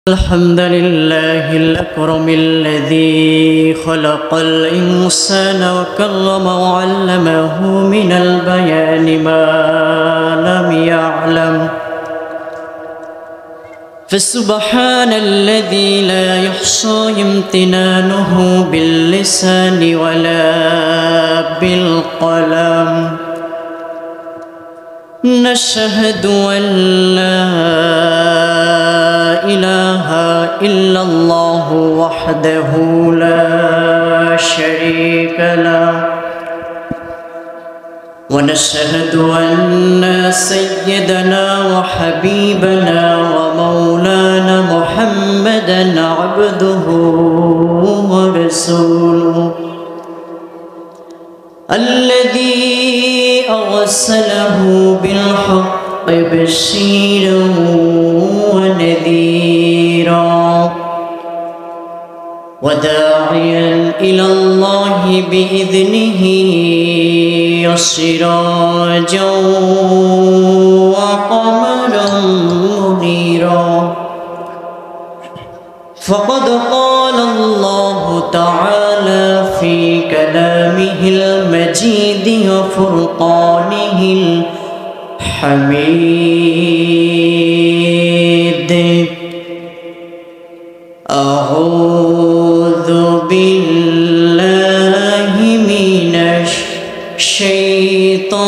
الحمد لله الأكرم الذي خلق الإنسان وكرم وعلمه من البيان ما لم يعلم فسبحان الذي لا يحصى امتنانه باللسان ولا بالقلم نشهد أن لا إله إلا الله وحده لا شريك له ونشهد أن سيدنا وحبيبنا ومولانا محمدا عبده ورسوله الذي أرسله بالحق بشيرا ونذيرا وداعيا إلى الله بإذنه وسراجا وقمرا منيرا فقد قال الله تعالى في كلامه المجيد وفرقانه الحميد أعوذ بالله من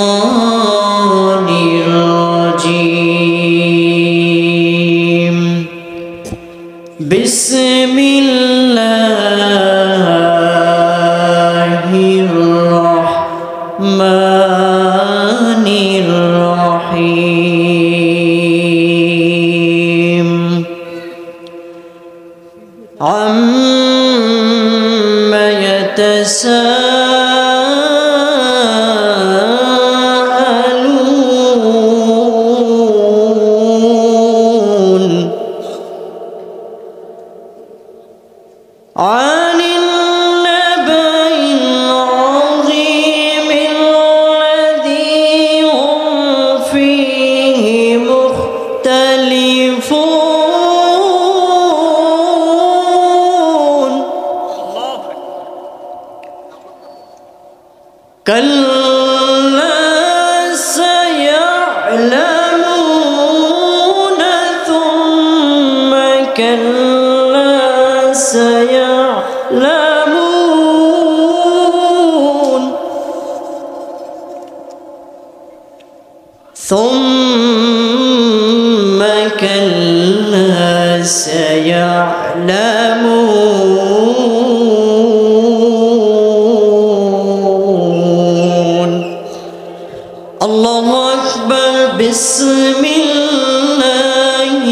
الشيطان الرجيم بسم الله الرحمن الرحيم عما يتساءلون عن النبأ العظيم الذي هم فيه مختلفون كلا سيعلمون ثم كلا سيعلمون ثم كلا سيعلمون الله أكبر بسم الله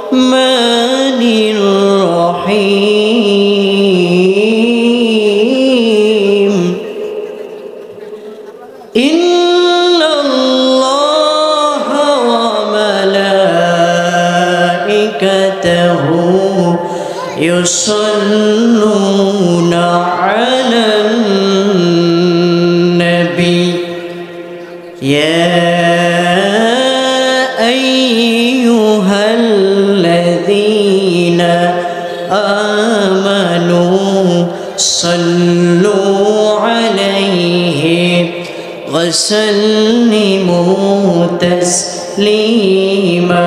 الرحمن الرحيم إن الله وملائكته يصلون على النبي يا أيها الذين آمنوا صلوا عليه وسلموا تسليما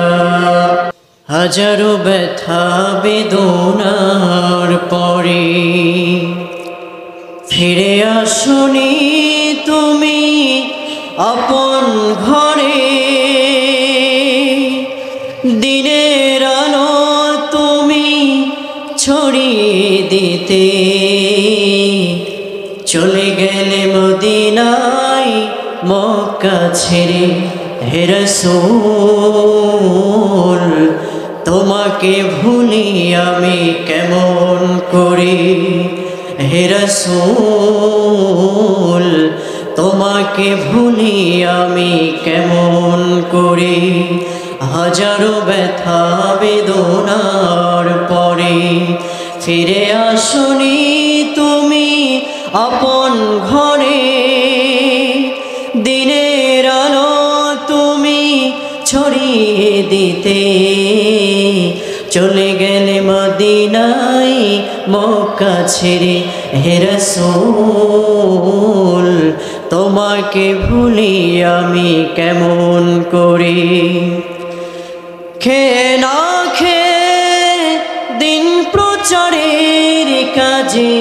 হাজারো ব্যথা বেদনার পরে ফিরে আসনি তুমি আপন ঘরে দিনের আলো তুমি ছড়িয়ে দিতে চলে গেলে মদিনায় মক্কা ছেড়ে হে রাসূল তোমাকে ভুলি আমি কেমন করে হে রাসূল তোমাকে ভুলি আমি কেমন করে হাজারো ব্যথা বেদনার পরে ফিরে আসনি তুমি আপন ঘরে দিনের আলো তুমি ছড়িয়ে দিতে চলে গেলে মদিনায় মক্কা ছেড়ে হে রাসূল তোমাকে ভুলি আমি কেমন করে খেয়ে না খেয়ে দিন প্রচারের কাজে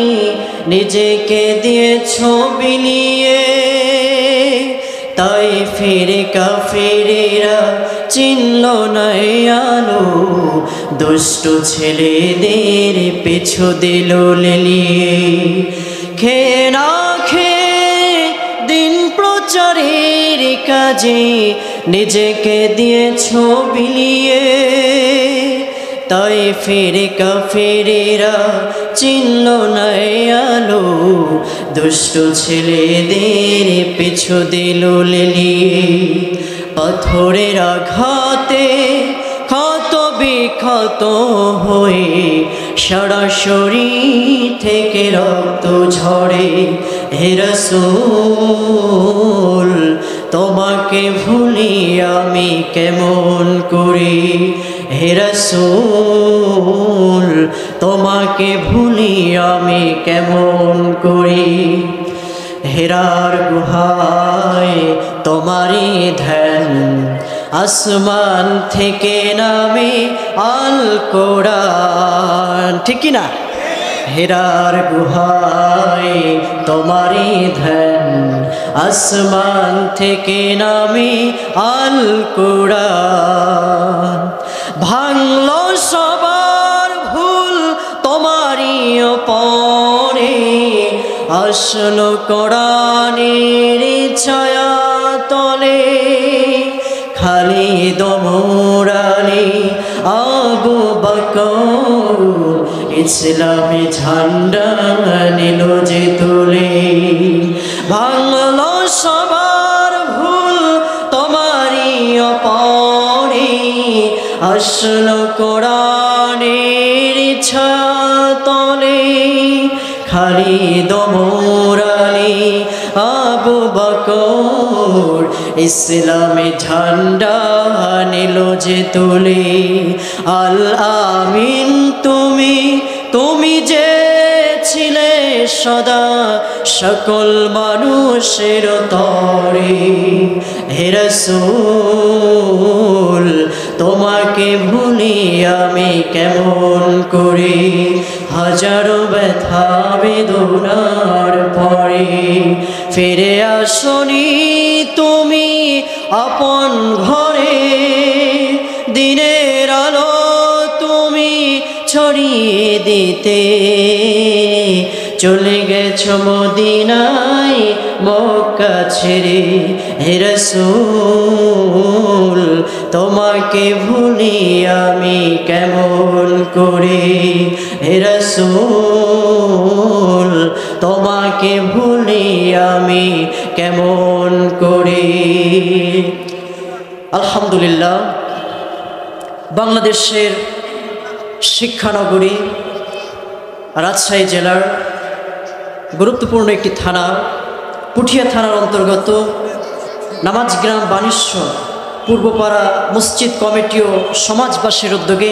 নিজেকে দিয়েছ বিলিয়ে তাই ফিরে কাফেরেরা চিনল না আলো দুষ্ট ছেলেদের পিছু দিল লেলিয়ে খেয়ে না খেয়ে দিন প্রচারের কাজে নিজেকে দিয়েছ বিলিয়ে তাই ফিরে কাফেরেরা চিনল না আলো দুষ্ট ছেলেদের পিছু দিল লেলিয়ে পাথরের আঘাতে ক্ষত বিক্ষত হয়ে সারা শরীর থেকে রক্ত ঝরে হে রাসূল তোমাকে ভুলি আমি কেমন করে হে রাসূল তোমাকে ভুলি আমি কেমন করে হেরার গুহায় তোমারই ধ্যান আসমান থেকে নামে আল কোরআন ঠিক কি না হেরার গুহায় তোমারই ধ্যান আসমান থেকে নামে আল কোরআন ভাঙলো সবার ভুল তোমারই পরে আসলো কোরআনের ছায়া তলে খালিদ ওমর আলী আবু বকর ইসলামী ঝান্ডা নিল যে তুলে ভাঙলো সবার ভুল তোমারই পরে আসলো কোরআনের ছায়া তলে খালিদ ওমর আলী আবু বকর ইসলামী ঝান্ডা নিল যে তুলে আল আমিন তুমি যে ছিলে সদা সকল মানুষের তরে হে রাসূল তোমাকে ভুলি আমি কেমন করে হাজারো ব্যথা বেদনার পরে ফিরে আসনি তুমি আপন ঘরে দিনের আলো তুমি ছড়িয়ে দিতে চলে গেছো মদিনায় মক্কা ছেড়ে হে রাসূল তোমাকে ভুলি আমি কেমন করে হে রাসূল তোমাকে ভুলি আমি কেমন করে আলহামদুলিল্লাহ বাংলাদেশের শিক্ষানগরী রাজশাহী জেলার গুরুত্বপূর্ণ একটি থানা পুঠিয়া থানার অন্তর্গত নামাজ গ্রাম বানেশ্বর পূর্বপাড়া মসজিদ কমিটি ও সমাজবাসীর উদ্যোগে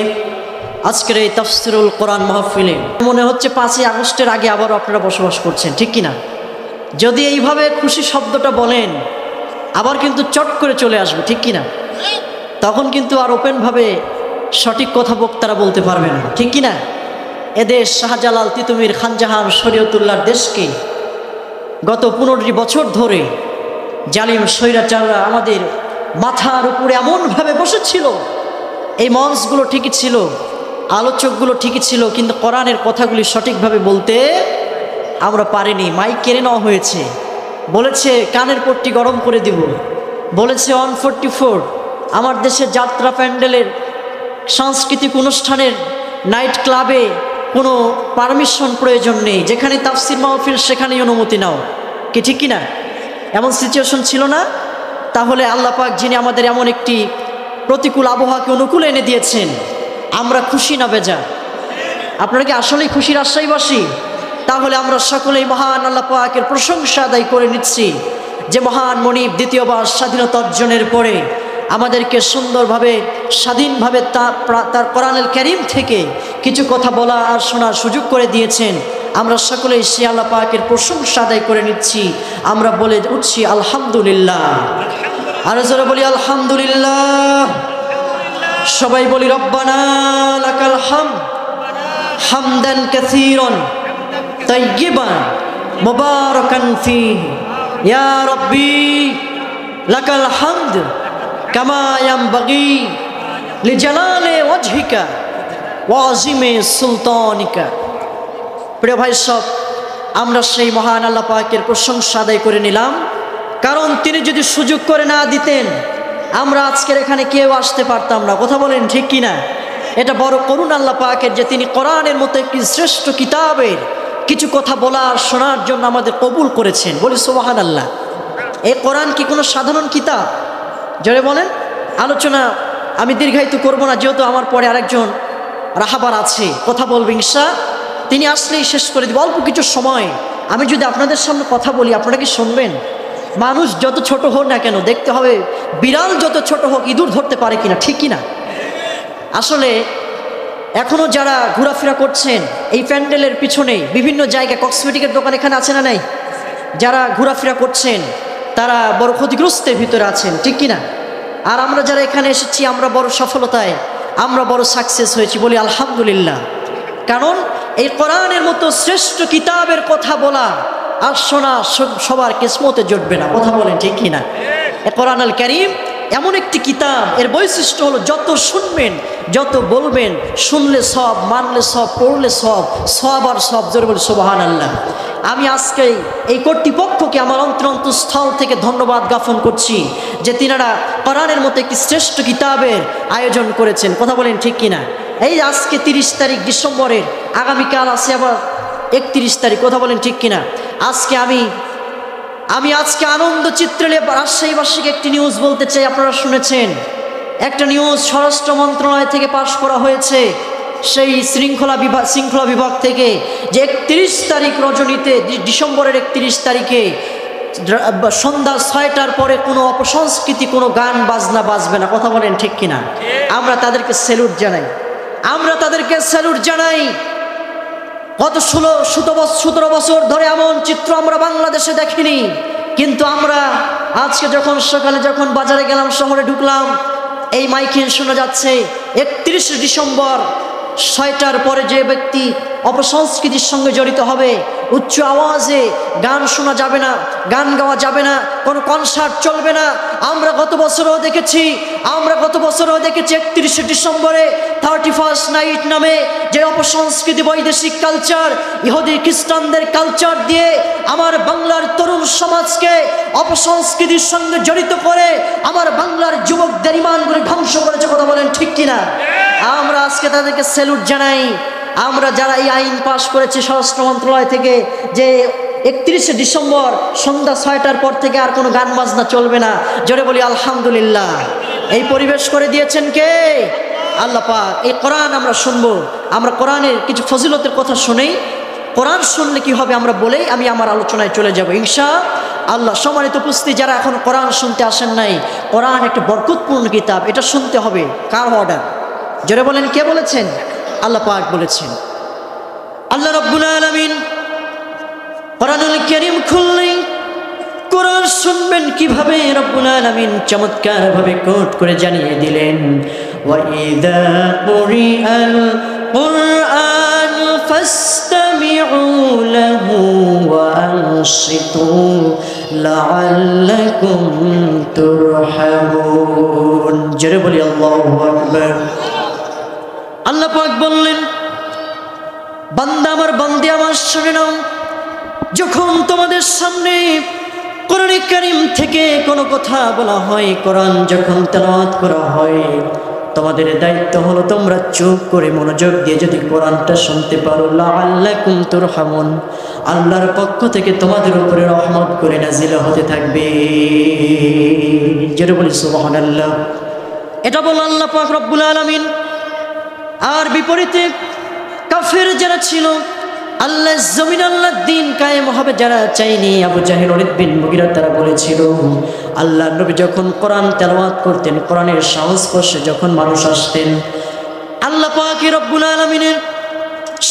আজকের এই তাফসিরুল কোরআন মাহফিলে মনে হচ্ছে 5ই আগস্টের আগে আবারও আপনারা বসবাস করছেন ঠিক কিনা যদি এইভাবে খুশি শব্দটা বলেন আবার কিন্তু চট করে চলে আসবে ঠিক কিনা তখন কিন্তু আর ওপেনভাবে সঠিক কথা বক্তারা বলতে পারবে না ঠিক কিনা এদেশ শাহজালাল তিতুমির খানজাহান শরীয়তুল্লাহর দেশকে গত 15টি বছর ধরে জালিম স্বৈরাচাররা আমাদের মাথার উপরে এমনভাবে বসেছিল এই মঞ্চগুলো ঠিকই ছিল আলোচকগুলো ঠিকই ছিল কিন্তু কোরআনের কথাগুলি সঠিকভাবে বলতে আমরা পারিনি মাইক কেড়ে নেওয়া হয়েছে বলেছে কানের পট্টি গরম করে দিব বলেছে 144 আমার দেশের যাত্রা প্যান্ডেলের সাংস্কৃতিক অনুষ্ঠানের নাইট ক্লাবে কোনো পারমিশন প্রয়োজন নেই যেখানে তাফসির মাহফিল সেখানেই অনুমতি নাও কি ঠিক কিনা এমন সিচুয়েশন ছিল না তাহলে আল্লাহ পাক যিনি আমাদের এমন একটি প্রতিকূল আবহাওয়াকে অনুকূলে এনে দিয়েছেন আমরা খুশি না বেজা আপনারা কি আসলেই খুশির আশ্বাসবাসী তাহলে আমরা সকলেই মহান আল্লাহ পাকের প্রশংসা আদায় করে নিচ্ছি যে মহান মনিব দ্বিতীয়বার স্বাধীনতা অর্জনের পরে আমাদেরকে সুন্দরভাবে স্বাধীনভাবে তার কোরআনুল কারীম থেকে কিছু কথা বলা আর শোনার সুযোগ করে দিয়েছেন। আমরা সকলেই সে আল্লাহ পাকের প্রশংসা আদায় করে নিচ্ছি। আমরা বলে উঠছি আলহামদুলিল্লাহ। আর জোরে বলি আলহামদুলিল্লাহ। সবাই বলি রব্বানা লাকাল হামদ হামদান কাসীরান তাইয়িবান মুবারাকান ফীহি ইয়া রাব্বি লাকাল হামদ কামা ইয়ানবাগি লিজালালি ওয়াজহিকা ওয়া আযীমি সুলতানিকা। প্রিয় ভাই সব, আমরা সেই মহান আল্লাহ পাকের প্রশংসা আদায় করে নিলাম, কারণ তিনি যদি সুযোগ করে না দিতেন আমরা আজকের এখানে কেউ আসতে পারতাম না। কথা বলেন ঠিক কিনা? এটা বড় করুণ আল্লাহ পাকের যে তিনি কোরআনের মতো একটি শ্রেষ্ঠ কিতাবের কিছু কথা বলার শোনার জন্য আমাদের কবুল করেছেন। বলি সুবহানাল্লাহ। এই কোরআন কি কোনো সাধারণ কিতাব? জোরে বলেন। আলোচনা আমি দীর্ঘায়িত করব না, যেহেতু আমার পরে আরেকজন রাহাবার আছে, কথা বলবে ইনশাআল্লাহ, তিনি আসলেই শেষ করে দিব। অল্প কিছু সময় আমি যদি আপনাদের সামনে কথা বলি আপনারা কি শুনবেন? মানুষ যত ছোট হোক না কেন, দেখতে হবে বিড়াল যত ছোট হোক ইঁদুর ধরতে পারে কিনা, ঠিক কিনা? আসলে এখনও যারা ঘোরাফেরা করছেন এই প্যান্ডেলের পিছনে বিভিন্ন জায়গায়, কসমেটিকের দোকান এখানে আছে না নাই, যারা ঘোরাফেরা করছেন তারা বড় ক্ষতিগ্রস্তের ভিতরে আছেন, ঠিক কিনা? আর আমরা যারা এখানে এসেছি আমরা বড় সফলতায়, আমরা বড় সাকসেস হয়েছি, বলি আলহামদুলিল্লাহ। কারণ এই কোরআনের মতো শ্রেষ্ঠ কিতাবের কথা বলা আর শোনা সবার কিসমতে জুটবে না। কথা বলেন ঠিক কিনা? এই কোরআনুল কারীম এমন একটি কিতাব, এর বৈশিষ্ট্য হলো যত শুনবেন, যত বলবেন, শুনলে সব, মানলে সব, পড়লে সব, সব আর সব। জোরে বলি সুবহানাল্লাহ। আমি আজকে এই কর্তৃপক্ষকে আমার অন্তরস্থল থেকে ধন্যবাদ জ্ঞাপন করছি যে তিনারা কোরআনের মতো একটি শ্রেষ্ঠ কিতাবের আয়োজন করেছেন। কথা বলেন ঠিক কিনা? এই আজকে 30 তারিখ ডিসেম্বরের, আগামীকাল আছে আবার 31 তারিখ। কথা বলেন ঠিক কিনা? আজকে আমি আজকে আনন্দ চিত্রে রাজশাহীবাসীকে একটি নিউজ বলতে চাই। আপনারা শুনেছেন একটা নিউজ স্বরাষ্ট্র মন্ত্রণালয় থেকে পাশ করা হয়েছে, সেই শৃঙ্খলা বিভাগ থেকে, যে 31 তারিখ রজনীতে, ডিসেম্বরের 31 তারিখে সন্ধ্যা 6টার পরে কোনো অপসংস্কৃতি, কোনো গান বাজনা বাজবে না। কথা বলেন ঠিক কিনা? আমরা তাদেরকে স্যালুট জানাই, আমরা তাদেরকে স্যালুট জানাই। গত 17 বছর ধরে এমন চিত্র আমরা বাংলাদেশে দেখিনি, কিন্তু আমরা আজকে সকালে যখন বাজারে গেলাম, শহরে ঢুকলাম, এই মাইকে শোনা যাচ্ছে 31 ডিসেম্বর 6টার পরে যে ব্যক্তি অপসংস্কৃতির সঙ্গে জড়িত হবে, উচ্চ আওয়াজে গান শোনা যাবে না, গান গাওয়া যাবে না, কোনো কনসার্ট চলবে না। আমরা গত বছরও দেখেছি 31 ডিসেম্বরে 31st নাইট নামে যে অপসংস্কৃতি, বৈদেশিক কালচার, ইহুদি খ্রিস্টানদের কালচার দিয়ে আমার বাংলার তরুণ সমাজকে অপসংস্কৃতির সঙ্গে জড়িত করে আমার বাংলার যুবকদের ইমানগুলি ধ্বংস করেছে। কথা বলেন ঠিক কিনা? আমরা আজকে তাদেরকে স্যালুট জানাই। আমরা যারা এই আইন পাশ করেছি স্বরাষ্ট্র মন্ত্রণালয় থেকে, যে 31 ডিসেম্বর সন্ধ্যা 6টার পর থেকে আর কোনো গান বাজনা চলবে না, জোরে বলি আলহামদুলিল্লাহ। এই পরিবেশ করে দিয়েছেন কে? আল্লাহ পাক। এই কোরআন আমরা শুনবো, আমরা কোরআনের কিছু ফজিলতের কথা শুনেই, কোরআন শুনলে কি হবে আমরা বলেই আমি আমার আলোচনায় চলে যাব ইনশাআল্লাহ। সম্মানিত উপস্থিতি, যারা এখন কোরআন শুনতে আসেন নাই, কোরআন একটা বরকতপূর্ণ কিতাব, এটা শুনতে হবে। কার অর্ডার? জোরে বলেন, কে বলেছেন? আল্লাহ পাক বলেছেন। আল্লাহ রাব্বুল আলামিন কোরআনুল কারীম খুললেই কোরআন শুনবেন কিভাবে রব্বুল আলামিন চমৎকার ভাবে কোট করে জানিয়ে দিলেন, ওয়া ইযা কুরিআল কুরআন ফাসতামিউ লাহু ওয়া আনসিতু লাআল্লাকুম তুরহামুন। জোরে বলি আল্লাহু আকবার। আল্লাহ পাক বললেন, বান্দা আমার, বান্দী আমার, শুনে নাও, যখন তোমাদের সামনে কোরআন কারীম থেকে কোনো কথা বলা হয়, কোরআন যখন তেলাওয়াত করা হয়, তোমাদের দায়িত্ব হলো তোমরা চুপ করে মনোযোগ দিয়ে যদি কোরআনটা শুনতে পারো, লাআল্লাকুম তুরহামুন, আল্লাহর পক্ষ থেকে তোমাদের উপরে রহমত করে নাজিল হতে থাকবে। জোরে বলি সুবহানাল্লাহ। এটা বল আল্লাহ পাক রব্বুল আলামিন। আর বিপরীতে কাফের যারা ছিল আল্লাহ জমিন আল্লাহ দিন কায়েম হবে যারা চাইনি, আবু জাহেল ওলীদ বিন মুগীরা তারা বলেছিল আল্লাহ নবী যখন কোরআন তেলাওয়াত করতেন, কোরআনের সংস্পর্শে যখন মানুষ আসতেন, আল্লাহ পাক রব্বুল আলামিনের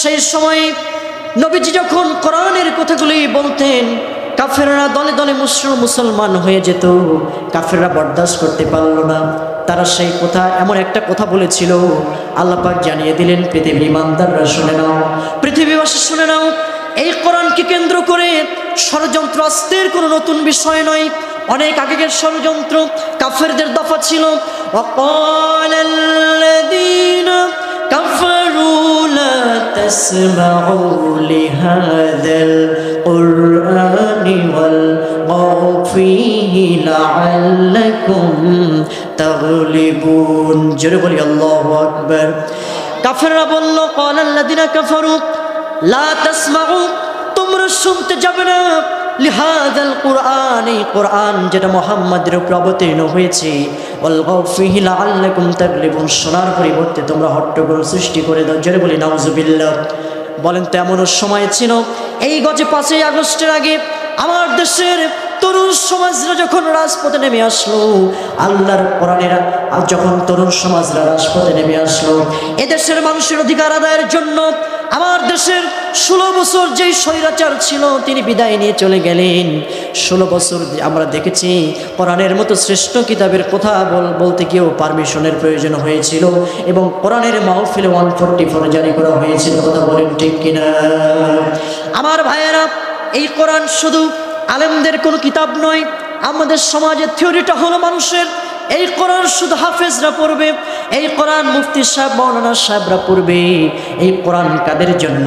সেই সময় নবীজি যখন কোরআনের কথাগুলি বলতেন, কাফেররা দলে দলে মুসলমান হয়ে যেত। কাফেররা বরদাস্ত করতে পারল না। তারা সেই কথা, এমন একটা কথা বলেছিল, আল্লাহ পাক জানিয়ে দিলেন পৃথিবীর ইমানদাররা শুনে নাও, পৃথিবীবাসী শুনে নাও, এই কোরআনকে কেন্দ্র করে ষড়যন্ত্র আস্তের কোনো নতুন বিষয় নয়। অনেক আগের ষড়যন্ত্র কাফেরদের দফা ছিল, ওয়াকালাল্লাযীনা কাফারু লা তাসমাউ লিহাযাল কুরআনি ওয়ালগাউ ফীহি লাআল্লাকুম তাগলিবুন। জোরে বলি আল্লাহু আকবার। কাফেররা বলল, ক্বালাল্লাযীনা কাফারু লা তাসমাউ, তোমরা শুনতে যাবে না, লিহাযাল কুরআন, এই কোরআন যেটা মুহাম্মাদের উপর অবতীর্ণ হয়েছে, ওয়ালগাউ ফীহি লাআল্লাকুম তাগলিবুন, শোনার পরিবর্তে তোমরা হট্টগোল সৃষ্টি করে দাও। জোরে বলি নাউজুবিল্লাহ। বলেন তো এমনও সময় ছিল, এই গজে 5ই আগস্টের আগে আমার দেশের তরুণ সমাজরা যখন রাজপথে নেমে আসলো, আল্লাহর কোরআনের যখন তরুণ সমাজরা রাজপথে নেমে আসলো এদেশের মানুষের অধিকার আদায়ের জন্য, আমার দেশের 16 বছর যেই স্বৈরাচার ছিল তিনি বিদায় নিয়ে চলে গেলেন। 16 বছর আমরা দেখেছি কোরআনের মতো শ্রেষ্ঠ কিতাবের কথা বলতে গিয়েও পারমিশনের প্রয়োজন হয়েছিল, এবং কোরআনের মাহফিলে 144 জারি করা হয়েছিল। কথা বলেন ঠিক কিনা? আমার ভাইয়েরা, এই কোরআন শুধু আলেমদের কোনো কিতাব নয়, আমাদের সমাজের থিওরিটা হলো মানুষের। এই কোরআন শুধু হাফেজরা পড়বে, এই কোরআন মুফতি সাহেব মাওলানা সাহেবরা পড়বে। এই কোরআন কাদের জন্য?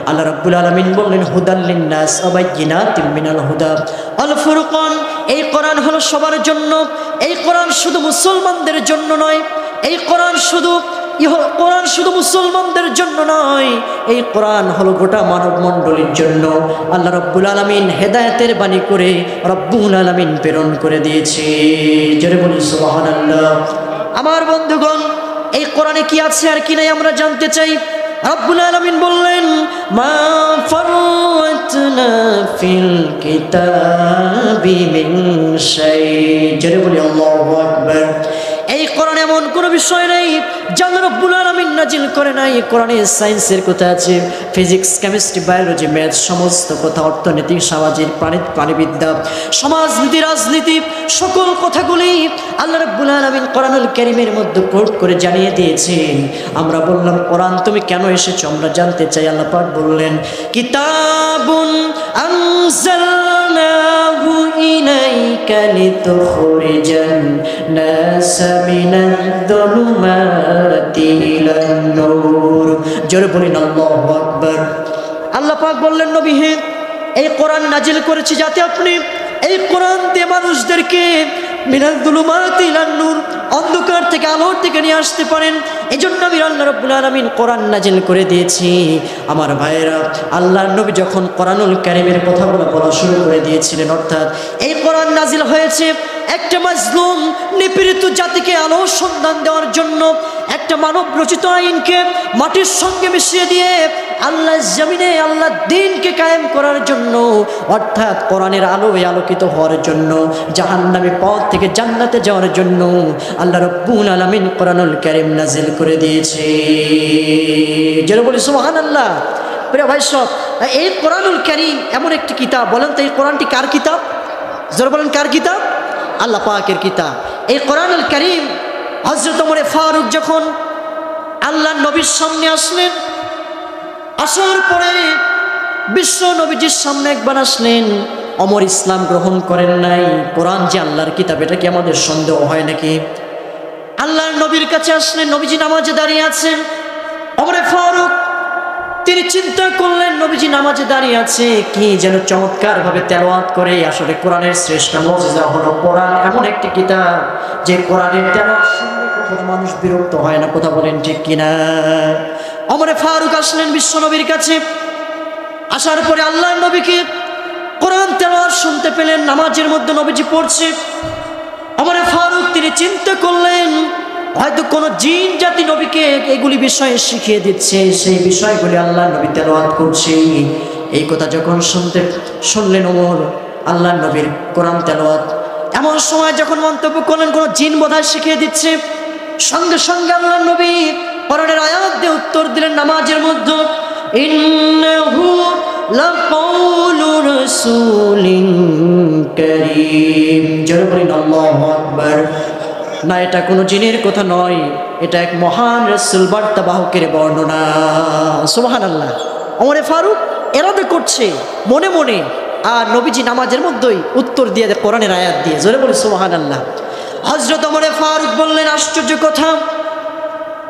আল্লাহ রাব্বুল আলামিন বললেন হুদাল লিন্নাস ওয়া বাইয়িনাতিম মিনাল হুদা ওয়াল ফুরকান। এই কোরআন হলো সবার জন্য। এই কোরআন শুধু মুসলমানদের জন্য নয়, এই কোরআন শুধু মুসলমানদের জন্য নয়, এই কোরআন হলো গোটা মানব মণ্ডলীর জন্য। আল্লাহ রাব্বুল আলামিন হেদায়েতের বাণী করে রব্বুল আলামিন প্রেরণ করে দিয়েছে। জোরে বলি সুবহানাল্লাহ। আমার বন্ধুগণ, এই কোরআনে কি আছে আর কি নাই আমরা জানতে চাই। রব্বুল আলামিন বললেন মা ফাররাতনা ফিল কিতাবি মিন শাই। জোরে বলি আল্লাহু আকবার। এই কোরআন এমন কোনো বিষয় নেই যা আল্লাহ রাব্বুল আলামিন নাজিল করে নাই। কোরআনে সায়েন্সের কথা আছে, ফিজিক্স, কেমিস্ট্রি, বায়োলজি, ম্যাথ, সমস্ত কথা, অর্থনীতি, সামাজিক, প্রাণীবিদ্যা, সমাজনীতি, রাজনীতি, সকল কথাগুলি আল্লাহ রাব্বুল আলামিন কোরআনুল কারীমের মধ্যে কোট করে জানিয়ে দিয়েছেন। আমরা বললাম কোরআন তুমি কেন এসেছো, আমরা জানতে চাই। আল্লাহ পাক বললেন কিতাবুন আনজালনাহু ইলাইকা লিতুখরিজান নাসা মিনাদ যুলুমাতি ইলান নূর। জোরে বলেন আল্লাহু আকবার। আল্লাহ পাক বললেন নবী হে, এই কোরআন নাজিল করেছি যাতে আপনি এই কোরআন দিয়ে মানুষদেরকে মিনাল যুলুমাতি ইলান নূর, অন্ধকার থেকে আলোর দিকে নিয়ে আসতে পারেন। এই জন্য আমি আল্লাহ রাব্বুল আলামিন কোরআন নাজিল করে দিয়েছি। আমার ভাইয়েরা, আল্লাহর নবী যখন কোরআনুল কারীমের কথাগুলো বলা শুরু করে দিয়েছিলেন, অর্থাৎ এই কোরআন নাজিল হয়েছে একটা মাজলুম নিপীড়িত জাতিকে আলোর সন্ধান দেওয়ার জন্য, একটা মানব রচিত আইনকে মাটির সঙ্গে মিশিয়ে দিয়ে আল্লাহ জমিনে আল্লাহ দ্বীনকে কায়েম করার জন্য, অর্থাৎ কোরআনের আলোয় আলোকিত হওয়ার জন্য, জাহান্নামী পথ থেকে জান্নাতে যাওয়ার জন্য আল্লাহ রাব্বুল আলামিন কোরআনুল কারীম নাজিল করে দিয়েছে। যারা বলি সুবহানাল্লাহ। প্রিয় ভাই সব, এই কোরআনুল কারীম এমন একটি কিতাব, বলেন তো এই কোরআনটি কার কিতাব? যারা বলেন কার কিতাব? আল্লাহ পাকের কিতাব। এই কোরআনুল কারীম হযরত ওমর ফারুক যখন আল্লাহ নবীর সামনে আসলেন, আসার পরে বিশ্ব নবীজির সামনে একবার আসলেন, ওমর ইসলাম গ্রহণ করেন নাই। কোরআন যে আল্লাহর কিতাব, এটা কি আমাদের সন্দেহ হয় নাকি? আল্লাহর নবীর কাছে আসলেন, নবীজি নামাজে দাঁড়িয়ে আছেন। ওমর ফারুক তিনি চিন্তা করলেন নবীজি নামাজে দাঁড়িয়ে আছে, কি যেন চমৎকার ভাবে তেলাওয়াত করে। আসলে কোরআনের শ্রেষ্ঠ মুজিজা হলো কোরআন এমন একটি কিতাব যে কোরআনের তেলাওয়াত শুনলে কখনো মানুষ বিরক্ত হয় না। কথা বলেন ঠিক কিনা? ওমর ফারুক আসলেন বিশ্ব নবীর কাছে। আসার পরে আল্লাহর নবীকে কোরআন তেলাওয়াত শুনতে পেলেন, নামাজের মধ্যে নবীজি পড়ছে। ওমর ফারুক তিনি চিন্তা করলেন হয়তো কোনো জিন জাতি নবীকে এগুলি বিষয়ে শিখিয়ে দিচ্ছে, সেই বিষয়গুলি আল্লাহ নবী তেলাওয়াত করছে। এই কথা যখন শুনলেন ওমর, আল্লাহ নবীর কোরআন তেলাওয়াত, এমন সময় যখন মন্তব্য করলেন কোনো জিন বোধহয় শিখিয়ে দিচ্ছে, সঙ্গে সঙ্গে আল্লাহ নবী কোরআনের আয়াত দিয়ে উত্তর দিলেন নামাজের মধ্যে, ইন্নাহু লাকাউলু রাসূলিন কারীম। জোরে বলেন আল্লাহু আকবার। না, এটা কোনো জিনের কথা নয়, এটা এক মহান রাসূল বার্তাবাহকের বর্ণনা। সুবহানাল্লাহ। ওমর ফারুক এরাদা করছে মনে মনে, আর নবীজি নামাজের মধ্যেই উত্তর দিয়ে দেয় কোরআনের আয়াত দিয়ে। জোরে বলে সুবহানাল্লাহ। হযরত ওমর ফারুক বললেন, আশ্চর্য কথা,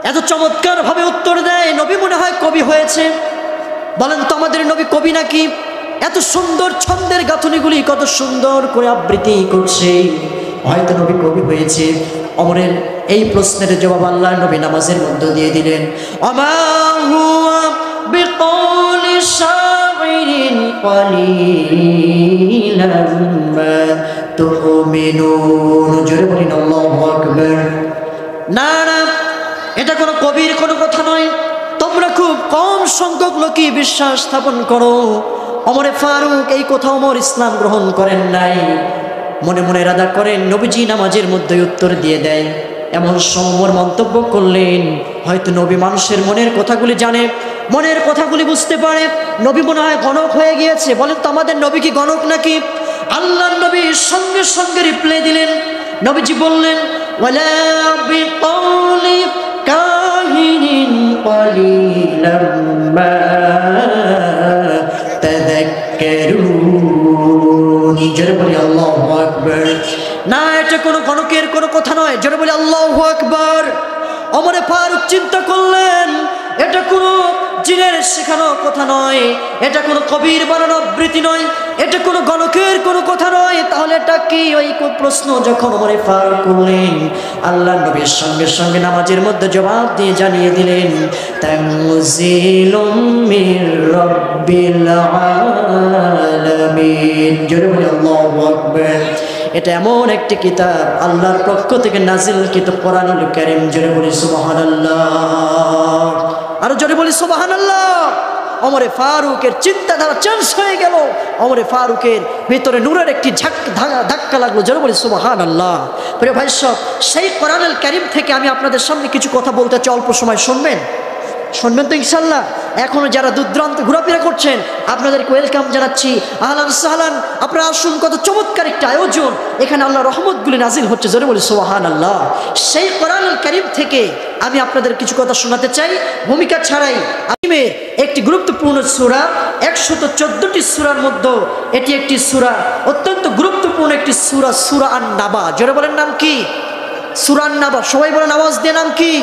এত চমৎকার ভাবে উত্তর দেয়, নবী মনে হয় কবি হয়েছে। বলেন তো আমাদের নবী কবি নাকি? এত সুন্দর ছন্দের গাঁথনিগুলি কত সুন্দর করে আবৃত্তি করছে, হয়তো নবী কবি হয়েছে। ওমরের এই প্রশ্নের জবাব আল্লাহ নবী নামাজের মধ্যে দিয়ে দিলেন, আমা হুয়া বিকৌলি শাইরিন কালিলাম মা তুমিনুন। জোরে বলেন আল্লাহু আকবার। না না, এটা কোনো কবির কোনো কথা নয়, তোমরা খুব কম সংখ্যক লোকই বিশ্বাস স্থাপন করো। ওমর ফারুক এই কথা ওমর ইসলাম গ্রহণ করেন নাই, মনে মনে ইরাদা করেন নবীজি নামাজের মধ্যে উত্তর দিয়ে দেয়। এমন সমর মন্তব্য করলেন, হয়তো নবী মানুষের মনের কথাগুলি জানে, মনের কথাগুলি বুঝতে পারে, নবী মনে হয় গণক হয়ে গিয়েছে। বলেন তো আমাদের নবী কি গণক নাকি? আল্লাহর নবী সঙ্গে সঙ্গে রিপ্লাই দিলেন, নবীজি বললেন, ওয়ালা বিকৌলি কাহিনিন কালিলাম মা তাযাক্কারুন। জোরে বলি আল্লাহু আকবার। না, এটা কোনো গণকের কোনো কথা নয়। জোরে বলি আল্লাহু আকবার। ওমর ফারুক চিন্তা করলেন, এটা কোনো জিনের শেখানো কথা নয়, এটা কোনো কবির বানানো আবৃত্তি নয়, এটা কোনো গণকের কোনো কথা নয়, তাহলে এটা কি? ওই প্রশ্ন যখন ওমর ফারুক করলেন, আল্লাহ নবীর সঙ্গে সঙ্গে নামাজের মধ্যে জবাব দিয়ে জানিয়ে দিলেন, তানজিলুম মির রাব্বিল আলামিন। জোরে বলি আল্লাহু আকবার। এটা এমন একটি কিতাব, আল্লাহর পক্ষ থেকে নাজিলকৃত কোরআনুল কারীম। জোরে বলি সুবহানাল্লাহ। আরো জোরে বলি সুবহানাল্লাহ। ওমর ফারুকের চিন্তাধারা চেঞ্জ হয়ে গেল, ওমর ফারুকের ভিতরে নূরের একটি ধাক্কা লাগলো। জোরে বলি সুবহানাল্লাহ। প্রিয় ভাই সব, সেই কোরআনুল কারীম থেকে আমি আপনাদের সামনে কিছু কথা বলতে চাই, অল্প সময় শুনবেন তো ইনশাল্লাহ। এখনো যারা দূরদূরান্ত ঘোরাফেরা করছেন আপনাদেরকে ওয়েলকাম জানাচ্ছি, আহলান সাহলান। আপনারা আসুন, কত চমৎকার একটা আয়োজন, এখানে আল্লাহ রহমতগুলি নাজিল হচ্ছে। জোরে বলি সুবহানাল্লাহ। সেই কোরআনুল কারীম থেকে আমি আপনাদের কিছু কথা শোনাতে চাই, ভূমিকা ছাড়াই। একটি গুরুত্বপূর্ণ সূরা, 114টি সূরার মধ্যে এটি একটি সূরা, অত্যন্ত গুরুত্বপূর্ণ একটি সূরা, সূরা আন-নাবা। জোরে বলেন নাম কি? সূরা আন-নাবা। সবাই বলেন আওয়াজ দিয়ে, নাম কি?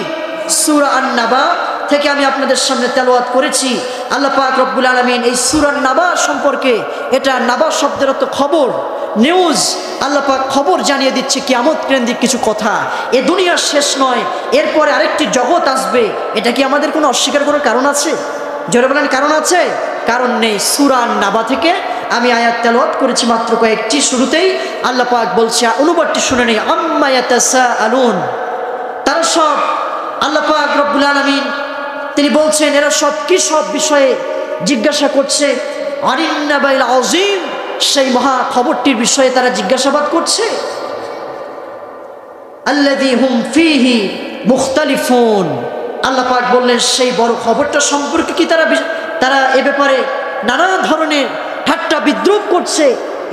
সূরা আন-নাবা থেকে আমি আপনাদের সামনে তেলাওয়াত করেছি। আল্লাহ পাক রব্বুল আলামিন এই সূরা নাবা সম্পর্কে, এটা নাবা শব্দের অর্থ খবর, নিউজ। আল্লাহ পাক খবর জানিয়ে দিচ্ছে কিয়ামত কেন্দ্রিক কিছু কথা। এ দুনিয়ার শেষ নয়, এরপরে আরেকটি জগৎ আসবে। এটা কি আমাদের কোনো অস্বীকার করার কারণ আছে? জোরে বলেন, কারণ আছে? কারণ নেই। সূরা নাবা থেকে আমি আয়াত তেলাওয়াত করেছি মাত্র কয়েকটি। শুরুতেই আল্লাহ পাক বলছে, অনুবাদটি শুনে নেই, আম্মা ইয়াতাসাআলুন। তারা সব, আল্লাহ পাক রব্বুল আলামিন তিনি বলছেন, এরা সব কি সব বিষয়ে জিজ্ঞাসা করছে? আনিন নাবাইল আযীম, সেই মহা খবরটির বিষয়ে তারা জিজ্ঞাসাবাদ করছে। আল্লাযী হুম ফীহি মুখতালিফুন। আল্লাহ পাক বললেন, সেই বড় খবরটা সম্পর্কে কি তারা এ ব্যাপারে নানা ধরনের ঠাট্টা বিদ্রুপ করছে?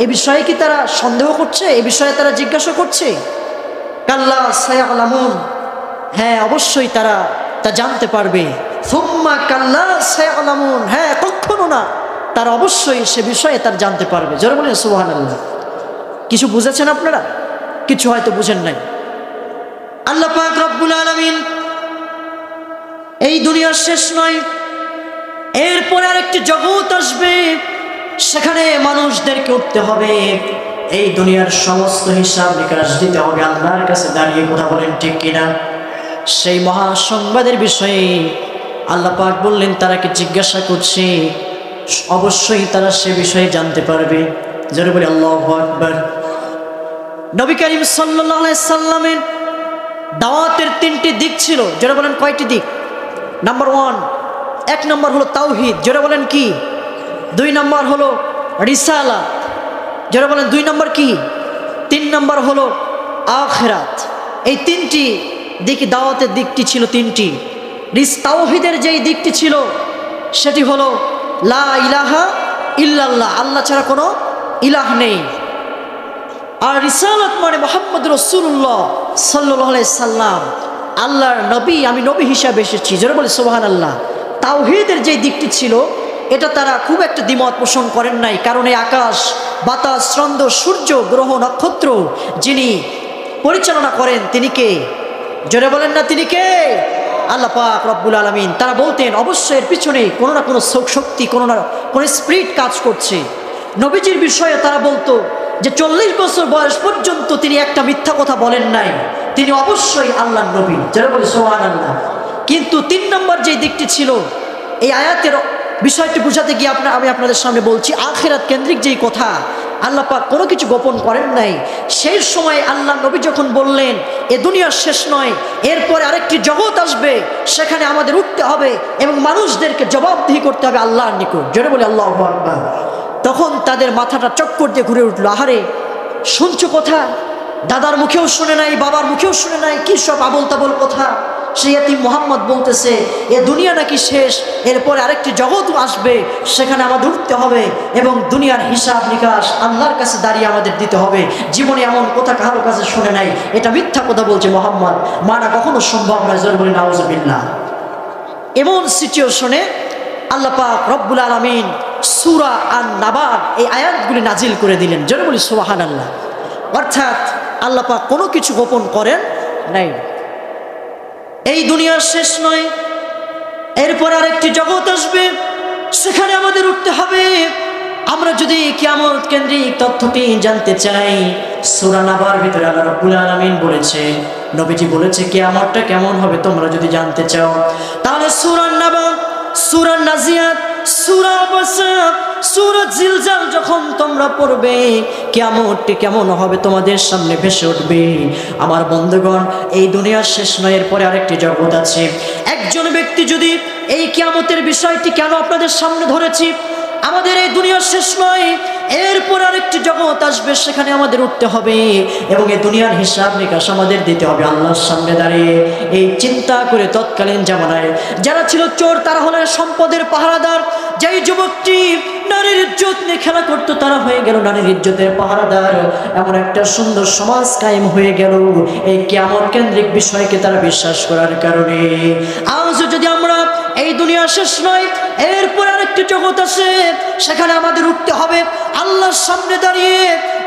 এ বিষয়ে কি তারা সন্দেহ করছে? এ বিষয়ে তারা জিজ্ঞাসা করছে? কাল্লা সায়ালামুন, হ্যাঁ অবশ্যই তারা তা জানতে পারবে। সুম্মা কাল্লা সায়ালামুন, হ্যাঁ কখনো না, তারা অবশ্যই সে বিষয়ে তার জানতে পারবে। জোরে বলেন সুবহানাল্লাহ। কিছু বুঝেছেন আপনারা? কিছু হয়তো বুঝেন নাই। আল্লাহ পাক রব্বুল আলামিন, এই দুনিয়ার শেষ নয়, এরপরে আরেকটি জগৎ আসবে, সেখানে মানুষদেরকে উঠতে হবে, এই দুনিয়ার সমস্ত হিসাব নিকাশ দিতে হবে আল্লাহর কাছে দাঁড়িয়ে। কথা বলেন ঠিক কিনা? সেই মহা সংবাদের বিষয়ে আল্লাহ পাক বললেন, তারা কি জিজ্ঞাসা করছে? অবশ্যই তারা সে বিষয়ে জানতে পারবে। জোরে বলি আল্লাহু আকবার। নবী করিম সাল্লাল্লাহু আলাইহি সাল্লামের দাওয়াতের তিনটি দিক ছিল, যারা বলেন কয়টি দিক? নাম্বার 1, 1 নম্বর হলো তাওহীদ, যারা বলেন কি? 2 নম্বর হলো রিসালাত, যারা বলেন 2 নম্বর কি? 3 নম্বর হলো আখিরাত। এই তিনটি দিক, দাওয়াতের দিকটি ছিল তিনটি। তাওহীদের যেই দিকটি ছিল সেটি হলো লা ইলাহা ইল্লাল্লাহ, আল্লাহ ছাড়া কোনো ইলাহ নেই। আর রিসালাত মানে মুহাম্মদ রাসূলুল্লাহ সাল্লাল্লাহু আলাইহি সাল্লাম, আল্লাহর নবী, আমি নবী হিসাবে এসেছি, যারা বলে সুবহানাল্লাহ। তাওহীদের যে দিকটি ছিল এটা তারা খুব একটা দ্বিমত পোষণ করেন নাই, কারণ এই আকাশ বাতাস চন্দ্র সূর্য গ্রহ নক্ষত্র যিনি পরিচালনা করেন তিনি কে? জোরে বলেন না, তিনি কে? আল্লাহ পাক রব্বুল আলামিন। তারা বলতেন অবশ্যই এর পিছনে কোনো না কোনো শক্তি, কোনো না কোনো স্পিরিট কাজ করছে। নবীজির বিষয়ে তারা বলতো যে 40 বছর বয়স পর্যন্ত তিনি একটা মিথ্যা কথা বলেন নাই, তিনি অবশ্যই আল্লাহর নবী, যারা বলে সুবহানাল্লাহ। কিন্তু 3 নম্বর যে দিকটি ছিল, এই আয়াতের বিষয়টি বুঝাতে গিয়ে আমি আপনাদের সামনে বলছি, আখিরাত কেন্দ্রিক যেই কথা, আল্লাহ পাক কোনো কিছু গোপন করেন নাই। সেই সময় আল্লাহ নবী যখন বললেন এ দুনিয়ার শেষ নয়, এরপরে আরেকটি জগৎ আসবে, সেখানে আমাদের উঠতে হবে এবং মানুষদেরকে জবাবদিহি করতে হবে আল্লাহর নিকট, জোরে বলে আল্লাহু আকবার। তখন তাদের মাথাটা চক্কর দিয়ে ঘুরে উঠলো, আহারে শুনছো কথা, দাদার মুখেও শুনে নাই, বাবার মুখেও শুনে নাই, কি সব আবোল তাবোল কথা। সেই এতিম মুহাম্মদ বলতেছে এ দুনিয়া নাকি শেষ, এরপরে আরেকটি জগৎ আসবে, সেখানে আমাদের উঠতে হবে এবং দুনিয়ার হিসাব নিকাশ আল্লাহর কাছে দাঁড়িয়ে আমাদের দিতে হবে। জীবনে এমন কথা কারো কাছে শুনে নাই, এটা মিথ্যা কথা বলছে মুহাম্মদ, মানা কখনো সম্ভব নয়, জোরে বলি নাউজুবিল্লাহ। এমন সিচুয়েশনে আল্লাহ পাক রব্বুল আলামিন সূরা আন-নাবা এই আয়াতগুলি নাজিল করে দিলেন, জোরে বলি সুবহানাল্লাহ। অর্থাৎ আল্লাহ পাক কোনো কিছু গোপন করেন নাই। এই দুনিয়ার শেষ নয়, এরপর আরেকটি জগৎ আসবে, সেখানে আমাদের উঠতে হবে। আমরা যদি কিয়ামত কেন্দ্রিক তথ্যটি জানতে চাই, সূরা নাবার ভিতরে আল্লাহ রাব্বুল আলামিন বলেছে, নবীজি বলেছে কিয়ামতটা কেমন হবে তোমরা যদি জানতে চাও, তাহলে সূরা নাবা, সূরা নাজিয়াত, সূরা আবাসা, সূরা জিলজাল যখন তোমরা পড়বে, কিয়ামতটি কেমন হবে তোমাদের সামনে ভেসে উঠবে। আমার বন্ধুগণ, এই দুনিয়ার শেষ নয়, এরপরে আরেকটি জগৎ আছে। একজন ব্যক্তি যদি এই কিয়ামতের বিষয়টি কেন আপনাদের সামনে ধরেছি, আমাদের এই দুনিয়ার শেষ নয়, এরপর আরেকটি জগৎ আসবে, সেখানে আমাদের উঠতে হবে এবং এই দুনিয়ার হিসাব নিকাশ আমাদের দিতে হবে আল্লাহর সামনে দাঁড়িয়ে। এই চিন্তা করে তৎকালীন জামানায় যারা ছিল চোর, তারা হলেন সম্পদের পাহারাদার। যেই যুবকটি নারীর ইজ্জত নিয়ে খেলা করতো, তারা হয়ে গেল নারীর ইজ্জতের পাহারাদার। এমন একটা সুন্দর সমাজ কায়েম হয়ে গেল এই কিয়ামত কেন্দ্রিক বিষয়কে তারা বিশ্বাস করার কারণে। আজ যদি আমরা এই দুনিয়া শেষ নয়, এরপর আরেকটি জগৎ আছে, সেখানে আমাদের উঠতে হবে, আল্লাহর সামনে দাঁড়িয়ে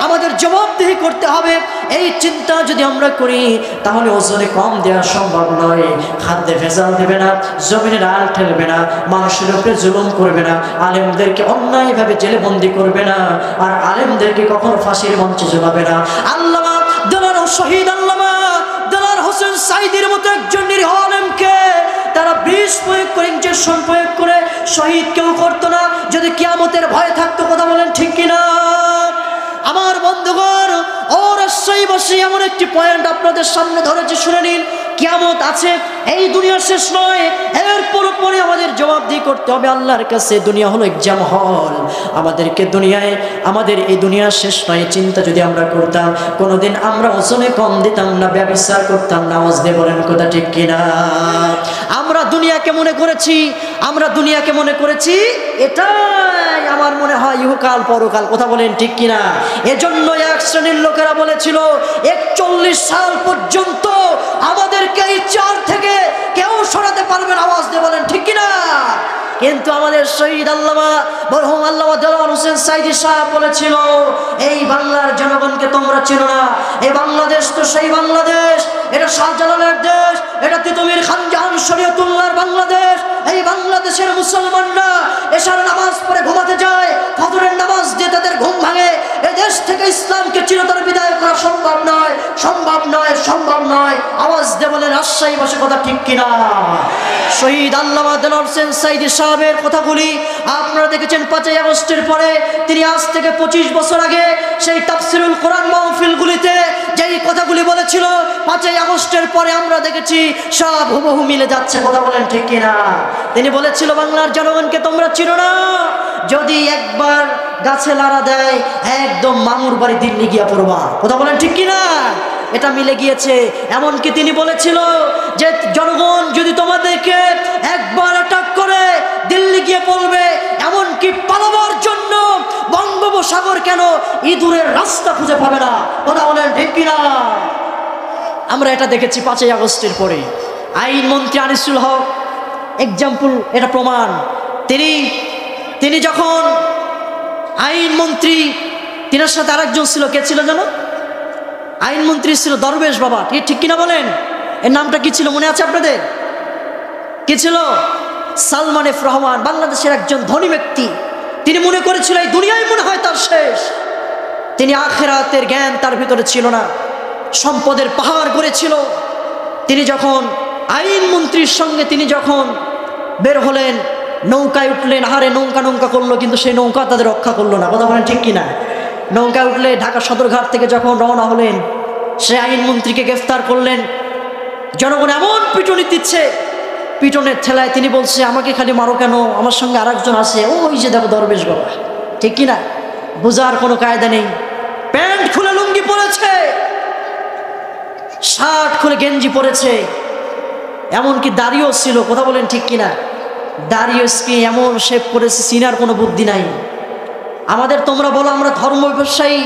আমাদের জবাবদিহি করতে হবে, এই চিন্তা যদি আমরা করি, তাহলে ওজনে কম দেওয়া সম্ভব নয়। খাদ্যে ভেজাল দেবে না, জমিনের আল ঠেলবে না, মানুষের উপরে জুলুম করবে না, আলেমদেরকে অন্যায়ভাবে জেলে বন্দি করবে না, আর আলেমদেরকে কখনো ফাঁসির মঞ্চে ঝোলাবে না। আল্লামা দেলার শহীদ আল্লামা দেলার হোসেন সাইদির মতো একজন নিরীহ আলেমকে তারা বিষ প্রয়োগ করে, ইনজেকশন প্রয়োগ করে শহীদ কেউ করতো না, যদি কিয়ামতের ভয় থাকতো। কথা বলেন ঠিক কিনা? আমার বন্ধুগণ, ও রাজশাহীবাসী, এমন একটি পয়েন্ট আপনাদের সামনে ধরেছি, শুনে নিন। কিয়ামত আছে, এই দুনিয়া শেষ নয়, এরপর পরে আমাদের জবাবদিহি করতে হবে আল্লাহর কাছে। দুনিয়া হলো এক্সাম হল, আমাদেরকে দুনিয়ায়, আমাদের এই দুনিয়া শেষ নয় চিন্তা যদি আমরা করতাম, কোনোদিন আমরা ওজনে কম দিতাম না, ব্যবচার করতাম না। আওয়াজ দিয়ে বলেন কথা ঠিক কিনা? আমরা দুনিয়াকে মনে করেছি, আমরা দুনিয়াকে মনে করেছি এটাই আমার মনে হয় ইহকাল পরকাল। কথা বলেন ঠিক কিনা? এজন্য এক শ্রেণীর লোকেরা বলেছিল 41 সাল পর্যন্ত আমাদেরকে এই চাল থেকে কেউ সরাতে পারবে না। আওয়াজ দিয়ে বলেন ঠিক কিনা? কিন্তু আমাদের শহীদ আল্লামা মরহুম আল্লামা দেলোয়ার হোসেন সাইদি সাহেব বলেছিল, এই বাংলার জনগণকে তোমরা চেনো না, এই বাংলাদেশ তো সেই বাংলাদেশ, এটা শাহজালালের দেশ, এটা তিতুমির খানজাহান শরীয়তুল্লাহর বাংলাদেশ। এই বাংলাদেশের মুসলমানরা এশার নামাজ পড়ে ঘুমাতে যায়, ফজরের নামাজ দিয়ে তাদের ঘুম ভাঙে। এই দেশ থেকে ইসলামকে চিরতরে বিদায় করা সম্ভব নয়, সম্ভব নয়, সম্ভব নয়। আওয়াজ দিয়ে বলেন রাজশাহী বসে কথা ঠিক কিনা? শহীদ আল্লামা দেলোয়ার হোসেন সাঈদী সাহেবের কথাগুলি আপনারা দেখেছেন 5ই আগস্টের পরে তিনি আজ থেকে 25 বছর আগে সেই তাফসিরুল কোরআন মাহফিলগুলিতে যেই কথাগুলি বলেছিল 5ই আগস্টের পরে আমরা দেখেছি সব হুবহু মিলে যাচ্ছে। কথা বলেন ঠিক কিনা? তিনি বলেছিল বাংলার জনগণকে তোমরা চিনো না, যদি একবার গাছে লাড়া দেয় একদম মামুর বাড়ি দিল্লি গিয়া পড়বা। কথা বলেন ঠিক কিনা? এটা মিলে গিয়েছে। এমনকি তিনি বলেছিল যে জনগণ যদি তোমাদেরকে একবার অ্যাটাক করে দিল্লি গিয়ে পড়বে, এমনকি পালাবার জন্য বঙ্গোপসাগর কেন ইঁদুরের রাস্তা খুঁজে পাবে না। কথা বলেন ঠিক কিনা? আমরা এটা দেখেছি 5ই আগস্টের পরে। আইনমন্ত্রী আনিসুল হক এক্সাম্পল, এটা প্রমাণ। তিনি যখন আইনমন্ত্রী, তিনার সাথে আরেকজন ছিল, কে ছিল যেন? আইনমন্ত্রী ছিল দরবেশ বাবা, ঠিক কিনা বলেন? এর নামটা কি ছিল মনে আছে আপনাদের? কি ছিল? সালমান এফ রহমান, বাংলাদেশের একজন ধনী ব্যক্তি। তিনি মনে করেছিল এই দুনিয়ায় মনে হয় তার শেষ। তিনি আখিরাতের জ্ঞান তার ভিতরে ছিল না, সম্পদের পাহাড় গড়েছিল। তিনি যখন আইনমন্ত্রীর সঙ্গে তিনি যখন বের হলেন, নৌকায় উঠলেন, আহারে নৌকা করলো, কিন্তু সেই নৌকা তাদের রক্ষা করলো না। কথা বলেন ঠিক কিনা? নৌকায় উঠলে ঢাকা সদরঘাট থেকে যখন রওনা হলেন, সে আইনমন্ত্রীকে গ্রেফতার করলেন। জনগণ এমন পিটুনি দিচ্ছে, পিটনের ঠেলায় তিনি বলছে আমাকে খালি মারো কেন, আমার সঙ্গে আরেকজন আছে, ওই যে দেখো দরবেশ বাবা। ঠিক কিনা? বোঝার কোনো কায়দা নেই। প্যান্ট খুলে লুঙ্গি পরেছে, শার্ট খুলে গেঞ্জি পরেছে, এমনকি দাড়িও ছিল। কথা বলেন ঠিক কিনা? দাড়িও কি এমন শেপ করেছে, সিনার কোনো বুদ্ধি নাই। আমাদের তোমরা বলো আমরা ধর্ম ব্যবসায়ী,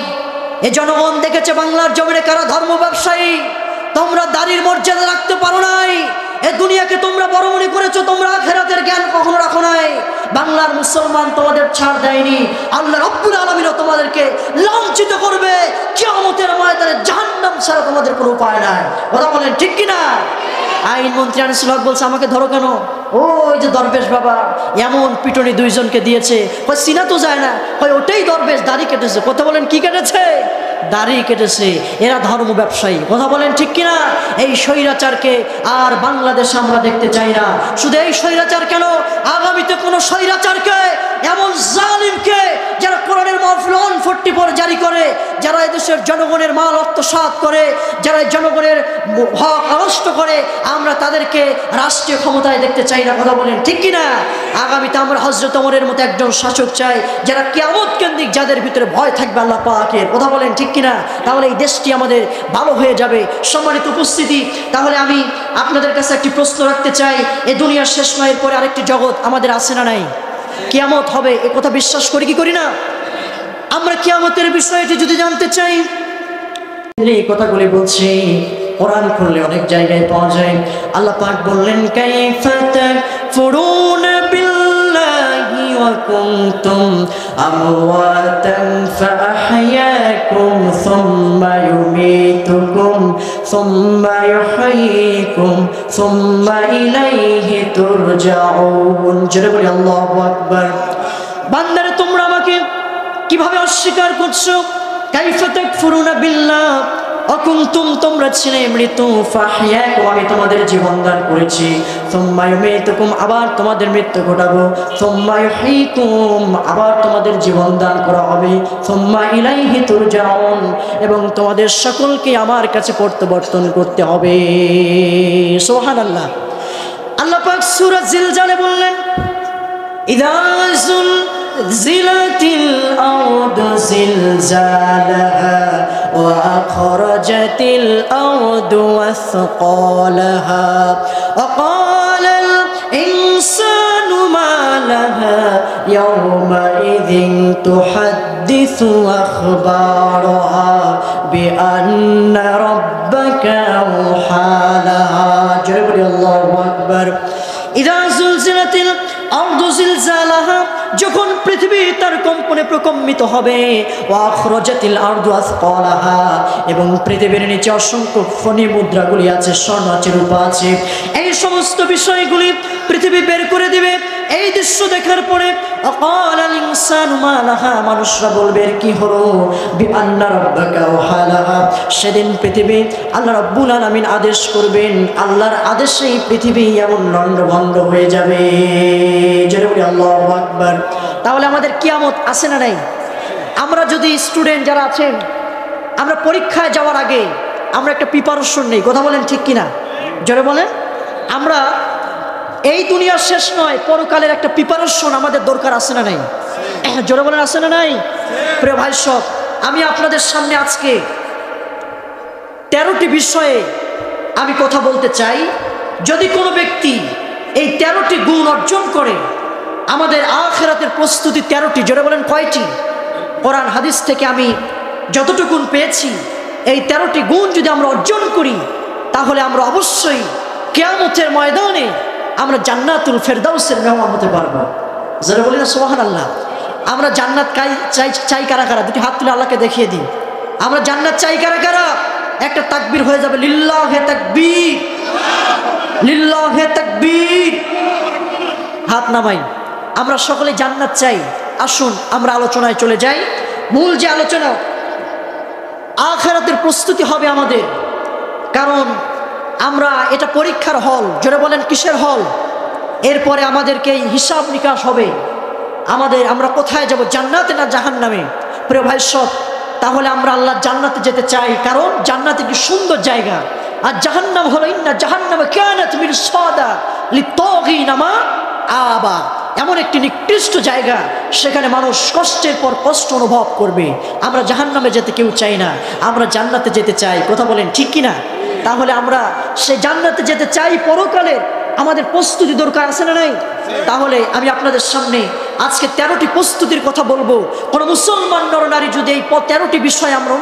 এ জনগণ দেখেছে বাংলার জমিনে কারা ধর্ম ব্যবসায়ী। তোমরা দাড়ির মর্যাদা রাখতে পারো নাই, এ দুনিয়াকে তোমরা বড় মনে করেছো, তোমরা আখিরাতের জ্ঞান কখনো রাখো নাই। বাংলার মুসলমান তোমাদের ছাড় দেয়নি, আল্লাহ রাব্বুল আলামিনও তোমাদেরকে লাঞ্ছিত করবে। কিয়ামতের ময়দানে জাহান্নাম ছাড়া তোমাদের কোনো উপায় নাই। কথা বলেন ঠিক কিনা? আইনমন্ত্রী আনিসুল হক বলছে আমাকে ধরো কেন? ওই যে দরবেশ বাবা, এমন পিটনি দুইজনকে দিয়েছে। হয় সিনা তো যায় না, হয় ওটাই দরবেশ, দাড়ি কেটেছে। কথা বলেন কি কেটেছে? দাড়ি কেটেছে। এরা ধর্ম ব্যবসায়ী। কথা বলেন ঠিক কিনা? এই স্বৈরাচারকে আর বাংলাদেশে আমরা দেখতে চাই না। শুধু এই স্বৈরাচার কেন, আগামীতে কোনো স্বৈরাচারকে, এমন জালিমকে যারা কোরআনের মাহফিল 144 জারি করে, যারা এদেশের জনগণের মাল আত্মসাৎ করে, যারা জনগণের হক নষ্ট করে, আমরা তাদেরকে রাষ্ট্রীয় ক্ষমতায় দেখতে চাই না। কথা বলেন ঠিক কিনা? আগামীতে আমরা হযরত ওমরের মতো একজন শাসক চাই, যারা কিয়ামত কেন্দ্রিক, যাদের ভিতরে ভয় থাকবে আল্লাহ পাকের। কথা বলেন ঠিক কিনা? তাহলে এই দেশটি আমাদের ভালো হয়ে যাবে। সম্মানিত উপস্থিতি, তাহলে আমি আপনাদের কাছে একটি প্রশ্ন রাখতে চাই, এই দুনিয়ার শেষ নয়ের পরে আরেকটি জগৎ আমাদের আছে না নাই? কিয়ামত হবে, এ কথা বিশ্বাস করি কি করি না? আমরা কিয়ামতের বিষয়টি যদি জানতে চাই, এই কথাগুলি বলছি কোরআন খুললে অনেক জায়গায় পাওয়া যায়। আল্লাহ পাক বললেন কাইফা তাকফুরুনা বিল্লাহি ওয়া কুনতুম আমওয়াতান ফাআহইয়াকুম সুম্মা ইউমীতুকুম সুম্মা ইউহয়িকুম সুম্মা ইলাইহি তুরজাউন। জোরে বলি আল্লাহু আকবার। বান্দারে তোমরা আমাকে কিভাবে অস্বীকার করছো? কাইফা তাকফুরুনা বিল্লাহ, অকুনতুম তোমরা ছিলে মৃত, ফাহইয়াকুম আমি তোমাদের জীবন দান করেছি, সুম্মা ইউমীতুকুম আবার তোমাদের মৃত্যু ঘটাবো, সুম্মা ইউহয়িকুম আবার তোমাদের জীবন দান করা হবে, সুম্মা ইলাইহি তুরজাউন এবং তোমাদের সকলকে আমার কাছে প্রত্যাবর্তন করতে হবে। সুবহানাল্লাহ। আল্লাহ পাক সূরা জিলজালে বললেন ইযা زلزلت الأرض زلزالها وأخرجت الأرض أثقالها وقال الإنسان ما لها يومئذ تحدث أخبارها بأن ربك أوحى لها. جل الله أكبر. إذا زلزلت الأرض زلزالها, যখন পৃথিবী তার কম্পনে প্রকম্পিত হবে, ওয়া আখরাজাতিল আরদু আসকালাহা এবং পৃথিবীর নিচে অসংখ্য খনি মুদ্রাগুলি আছে, স্বর্ণ আছে, রূপা আছে, এই সমস্ত বিষয়গুলি পৃথিবী বের করে দিবে। এই দৃশ্য দেখার পরে অকালাল ইনসানু মা লাহা, মানুষরা বলবে কি হলো, বিআন্না রাব্বাকা ওয়াহালাহা, সেদিন পৃথিবী আল্লাহ রাব্বুল আলামিন আদেশ করবেন, আল্লাহর আদেশে এই পৃথিবী এমন লণ্ডভণ্ড হয়ে যাবে। জোরে বলি আল্লাহু আকবার। তাহলে আমাদের কিয়ামত আছে না নাই? আমরা যদি স্টুডেন্ট যারা আছেন, আমরা পরীক্ষায় যাওয়ার আগে আমরা একটা প্রিপারেশন নেই, কথা বলেন ঠিক কিনা? জোরে বলেন। আমরা এই দুনিয়ার শেষ নয়, পরকালের একটা প্রিপারেশন আমাদের দরকার আছে না নাই? জোরে বলেন আছে না নাই? প্রিয় ভাই সব, আমি আপনাদের সামনে আজকে 13টি বিষয়ে আমি কথা বলতে চাই। যদি কোনো ব্যক্তি এই 13টি গুণ অর্জন করে, আমাদের আখিরাতের প্রস্তুতি 13টি। জোরে বলেন কয়টি? কোরআন হাদিস থেকে আমি যতটুকু পেয়েছি, এই 13টি গুণ যদি আমরা অর্জন করি, তাহলে আমরা অবশ্যই কিয়ামতের ময়দানে আমরা জান্নাতুল ফেরদাউসের মেহমান হতে পারবো। যারা বলি না সুবহানাল্লাহ। আমরা জান্নাত চাই কারা কারা? দুটি হাত তুলে আল্লাহকে দেখিয়ে দিই। আমরা জান্নাত চাই কারা কারা? একটা তাকবীর হয়ে যাবে, লিল্লাহে তাকবীর, লিল্লাহে তাকবীর। হাত নামাই। আমরা সকলে জান্নাত চাই। আসুন আমরা আলোচনায় চলে যাই। মূল যে আলোচনা, আখিরাতের প্রস্তুতি হবে আমাদের, কারণ আমরা এটা পরীক্ষার হল। জোরে বলেন কিসের হল? এরপরে আমাদেরকে হিসাব নিকাশ হবে, আমরা কোথায় যাব, জান্নাতে না জাহান্নামে? প্রিয় ভাই সব, তাহলে আমরা আল্লাহর জান্নাতে যেতে চাই, কারণ জান্নাত একটি সুন্দর জায়গা। আর জাহান্নাম হলো ইন্না জাহান্নামা কানাত মিরসাদা লিত্তাগিনা মাআবা, এমন একটি নিকৃষ্ট জায়গা, সেখানে মানুষ কষ্টের পর কষ্ট অনুভব করবে। আমরা জাহান্নামে যেতে কেউ চাই না, আমরা জান্নাতে যেতে চাই। কথা বলেন ঠিক কিনা? তাহলে আমরা সে জান্নাতে যেতে চাই, পরকালে আমাদের প্রস্তুতি দরকার আছে না নাই? তাহলে আমি আপনাদের সামনে আজকে 13টি প্রস্তুতির কথা বলবো। কোনো মুসলমান নরনারী যদি এই 13টি বিষয় আমরা